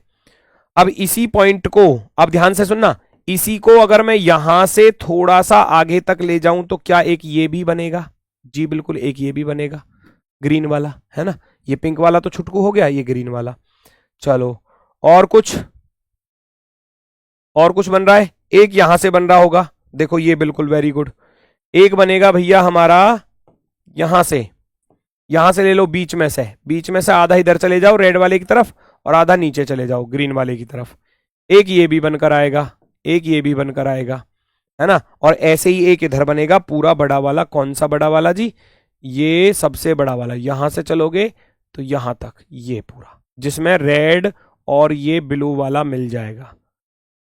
अब इसी पॉइंट को, अब ध्यान से सुनना, इसी को अगर मैं यहां से थोड़ा सा आगे तक ले जाऊं तो क्या एक ये भी बनेगा? जी बिल्कुल, एक ये भी बनेगा, ग्रीन वाला, है ना। ये पिंक वाला तो छुटकू हो गया, ये ग्रीन वाला। चलो, और कुछ बन रहा है? एक यहां से बन रहा होगा, देखो ये बिल्कुल वेरी गुड। एक बनेगा भैया हमारा यहां से ले लो, बीच में से आधा इधर चले जाओ रेड वाले की तरफ, और आधा नीचे चले जाओ ग्रीन वाले की तरफ। एक ये भी बनकर आएगा, एक ये भी बनकर आएगा, है ना। और ऐसे ही एक इधर बनेगा पूरा बड़ा वाला। कौन सा बड़ा वाला जी? ये सबसे बड़ा वाला। यहां से चलोगे तो यहां तक, ये पूरा, जिसमें रेड और ये ब्लू वाला मिल जाएगा।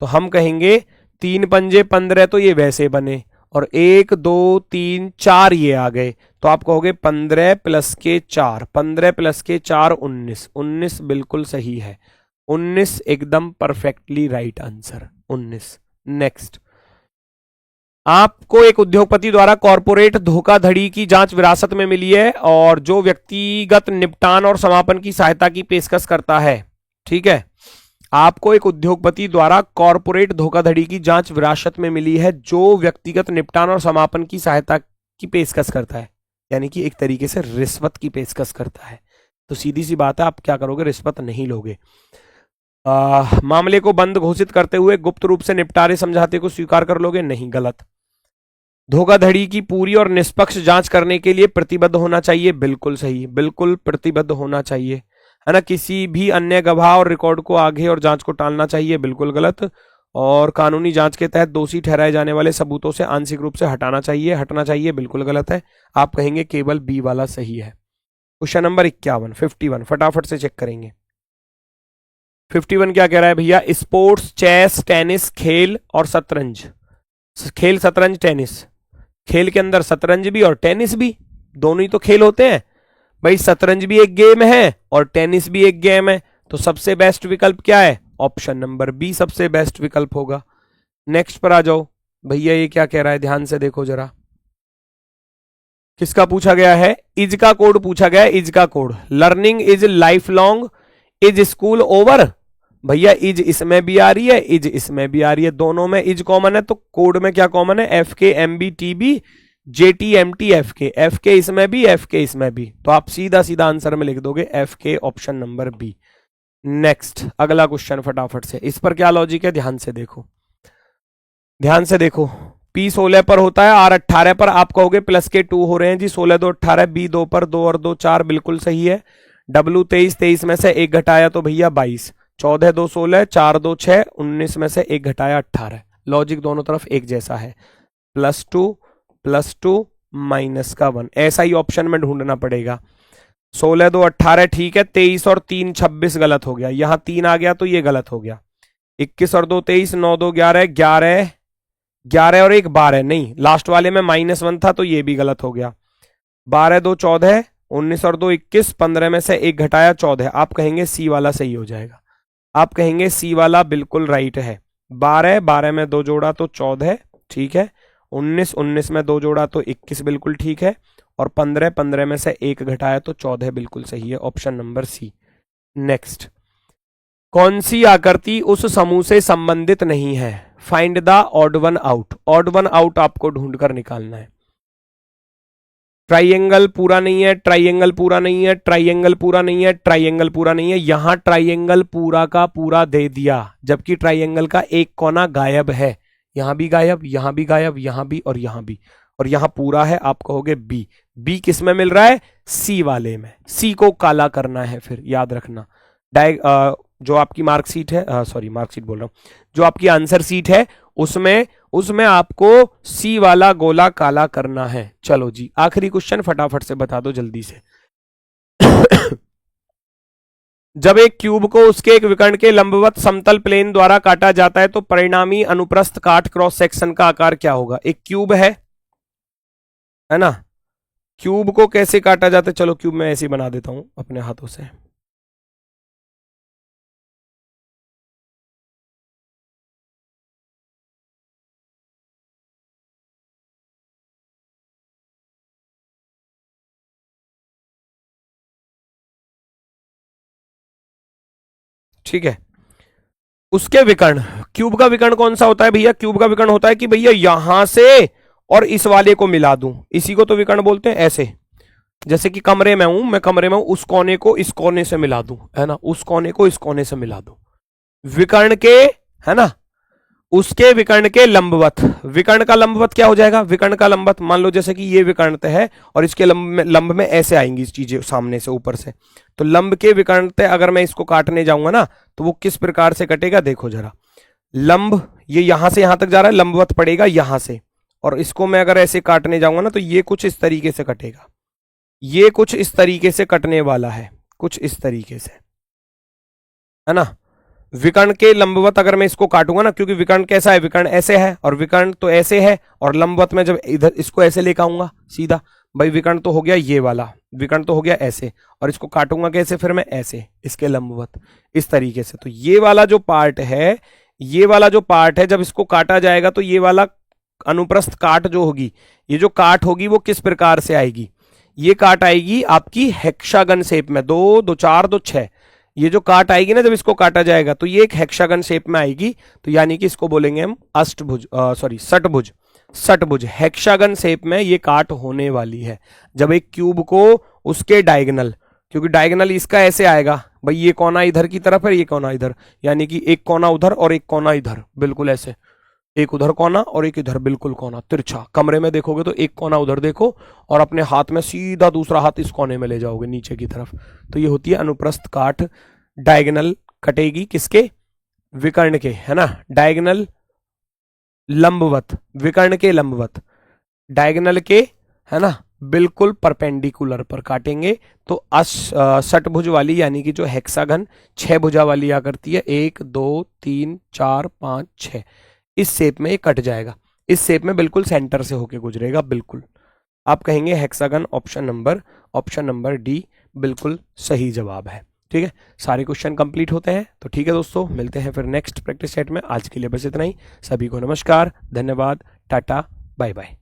तो हम कहेंगे 3 पंजे 15, तो ये वैसे बने, और 1 2 3 4 ये आ गए, तो आप कहोगे 15 प्लस के 4, 15 प्लस के 4 19, 19 बिल्कुल सही है, 19 एकदम परफेक्टली राइट आंसर 19। नेक्स्ट, आपको एक उद्योगपति द्वारा कॉर्पोरेट धोखाधड़ी की जांच विरासत में मिली है और जो व्यक्तिगत निपटान और समापन की सहायता की पेशकश करता है। ठीक है, आपको एक उद्योगपति द्वारा कॉर्पोरेट धोखाधड़ी की जांच विरासत में मिली है जो व्यक्तिगत निपटान और समापन की सहायता की पेशकश करता है, यानी कि एक तरीके से रिश्वत की पेशकश करता है। तो सीधी सी बात है, आप क्या करोगे, रिश्वत नहीं लोगे। मामले को बंद घोषित करते हुए गुप्त रूप से निपटारे समझौते को स्वीकार कर लोगे, नहीं, गलत। धोखाधड़ी की पूरी और निष्पक्ष जांच करने के लिए प्रतिबद्ध होना चाहिए, बिल्कुल सही, बिल्कुल प्रतिबद्ध होना चाहिए, है ना। किसी भी अन्य गवाह और रिकॉर्ड को आगे और जांच को टालना चाहिए, बिल्कुल गलत। और कानूनी जांच के तहत दोषी ठहराए जाने वाले सबूतों से आंशिक रूप से हटना चाहिए, बिल्कुल गलत है। आप कहेंगे केवल बी वाला सही है। क्वेश्चन नंबर 51 फटाफट से चेक करेंगे। 51 क्या कह रहा है भैया, स्पोर्ट्स, चेस, टेनिस, खेल और शतरंज। खेल, शतरंज, टेनिस। खेल के अंदर शतरंज भी और टेनिस भी, दोनों ही तो खेल होते हैं भाई। शतरंज भी एक गेम है और टेनिस भी एक गेम है, तो सबसे बेस्ट विकल्प क्या है, ऑप्शन नंबर बी सबसे बेस्ट विकल्प होगा। नेक्स्ट पर आ जाओ भैया, ये क्या कह रहा है, ध्यान से देखो जरा। किसका पूछा गया है, इज का कोड पूछा गया है, इज का code. Learning is life long, is school over. भैया इज इसमें भी आ रही है, इज इसमें भी आ रही है, दोनों में इज कॉमन है, तो कोड में क्या कॉमन है, F K M B T B J T M T F K इसमें भी, एफ के इसमें भी, तो आप सीधा सीधा आंसर में लिख दोगे एफ के, ऑप्शन नंबर बी। नेक्स्ट, अगला क्वेश्चन फटाफट से, इस पर क्या लॉजिक है, ध्यान से देखो, ध्यान से देखो। पी 16 पर होता है, आर 18 पर, आप कहोगे प्लस के 2 हो रहे हैं जी, 16 2 18, बी 2 पर, 2 और 2 4, बिल्कुल सही है। डब्ल्यू 23, 23 में से 1 घटाया तो भैया 22, 14 2 16, 4 2 6, 19 में से 1 घटाया 18। लॉजिक दोनों तरफ एक जैसा है, +2 माइनस का 1, ऐसा ही ऑप्शन में ढूंढना पड़ेगा। 16 2 18 ठीक है, 23 और 3 26 गलत हो गया, यहां 3 आ गया तो ये गलत हो गया। 21 और 2 23, 9 2 11, 11 11 और 1 12, नहीं, लास्ट वाले में -1 था तो ये भी गलत हो गया। 12 2 14, 19 और 2 21, 15 में से 1 घटाया 14, आप कहेंगे सी वाला सही हो जाएगा, आप कहेंगे सी वाला बिल्कुल राइट है। 12 12 में 2 जोड़ा तो 14, ठीक है। 19 19 में 2 जोड़ा तो 21, बिल्कुल ठीक है। और 15 15 में से 1 घटाया तो 14, बिल्कुल सही है, ऑप्शन नंबर सी। नेक्स्ट, कौन सी आकृति उस समूह से संबंधित नहीं है, find the odd one out. Odd one out आपको ढूंढकर निकालना है। ट्राइएंगल पूरा नहीं है, ट्राइएंगल पूरा नहीं है, ट्राइएंगल पूरा नहीं है, ट्राइएंगल पूरा नहीं है, यहां ट्राइएंगल पूरा का पूरा दे दिया, जबकि ट्राइएंगल का एक कोना गायब है, यहां भी गायब, यहां भी गायब, यहां भी और यहां भी, और यहां पूरा है, आप कहोगे बी। बी किस में मिल रहा है, सी वाले में। सी को काला करना है, फिर याद रखना। जो आपकी मार्कशीट है, सॉरी मार्कशीट बोल रहा हूं, जो आपकी आंसर सीट है उसमें आपको सी वाला गोला काला करना है। चलो जी, आखिरी क्वेश्चन फटाफट से बता दो जल्दी से। जब एक क्यूब को उसके एक विकर्ण के लंबवत समतल प्लेन द्वारा काटा जाता है तो परिणामी अनुप्रस्थ काट क्रॉस सेक्शन का आकार क्या होगा। एक क्यूब है ना, क्यूब को कैसे काटा जाता है, चलो क्यूब में ऐसे बना देता हूं अपने हाथों से। ठीक है, उसके विकर्ण, क्यूब का विकर्ण कौन सा होता है भैया, क्यूब का विकर्ण होता है कि भैया यहां से और इस वाले को मिला दूं, इसी को तो विकर्ण बोलते हैं। ऐसे जैसे कि कमरे में हूं, मैं कमरे में हूं, उस कोने को इस कोने से मिला दूं, है ना, उस कोने को इस कोने से मिला दूं, विकर्ण के, है ना, उसके विकर्ण के लंबवत। विकर्ण का लंबवत क्या हो जाएगा, विकर्ण का लंबवत, मान लो जैसे कि ये विकर्णता है और इसके लंब में ऐसे आएंगी चीजें सामने से ऊपर से, तो लंब के विकर्णता अगर मैं इसको काटने जाऊंगा ना तो वो किस प्रकार से कटेगा, देखो जरा। लंब ये यहां से यहां तक जा रहा है, लंबवत पड़ेगा यहां से, और इसको मैं अगर ऐसे काटने जाऊंगा ना तो ये कुछ इस तरीके से कटेगा, ये कुछ इस तरीके से कटने वाला है, कुछ इस तरीके से, है ना। विकर्ण के लंबवत अगर मैं इसको काटूंगा ना, क्योंकि विकर्ण कैसा है, विकर्ण ऐसे है और विकर्ण तो ऐसे है, और लंबवत में जब इधर इसको ऐसे लेकर आऊंगा सीधा, भाई विकर्ण तो हो गया ये वाला, विकर्ण तो हो गया ऐसे, और इसको काटूंगा कैसे फिर मैं, ऐसे इसके लंबवत, इस तरीके से। तो ये वाला जो पार्ट है, ये वाला जो पार्ट है, जब इसको काटा जाएगा तो ये वाला अनुप्रस्थ काट जो होगी, ये जो काट होगी वो किस प्रकार से आएगी, ये काट आएगी आपकी हेक्सागन शेप में, 2 2 4 2 6, ये जो काट आएगी ना जब इसको काटा जाएगा तो ये एक हेक्सागन शेप में आएगी। तो यानी कि इसको बोलेंगे हम अष्टभुज, सॉरी षटभुज, षटभुज हेक्सागन शेप में ये काट होने वाली है जब एक क्यूब को उसके डायगोनल, क्योंकि डायगोनल इसका ऐसे आएगा भाई, ये कोना इधर की तरफ है, ये कोना इधर, यानी कि एक कोना उधर और एक कोना इधर, बिल्कुल ऐसे, एक उधर कोना और एक इधर बिल्कुल कोना तिरछा। कमरे में देखोगे तो एक कोना उधर देखो और अपने हाथ में सीधा दूसरा हाथ इस कोने में ले जाओगे नीचे की तरफ। तो ये होती है अनुप्रस्थ काट, डायगोनल कटेगी किसके, विकर्ण के, है ना, डायगोनल लंबवत, विकर्ण के लंबवत, डायगोनल के, है ना, बिल्कुल परपेंडिकुलर पर काटेंगे। तो षटभुज वाली यानी कि जो हेक्सागन 6 भुजा वाली आ करती है, 1 2 3 4 5 6, इस शेप में ये कट जाएगा, इस शेप में बिल्कुल सेंटर से होके गुजरेगा, बिल्कुल आप कहेंगे हेक्सागन। ऑप्शन नंबर डी बिल्कुल सही जवाब है। ठीक है, सारे क्वेश्चन कंप्लीट होते हैं। तो ठीक है दोस्तों, मिलते हैं फिर नेक्स्ट प्रैक्टिस सेट में। आज के लिए बस इतना ही। सभी को नमस्कार, धन्यवाद, टाटा, बाय बाय।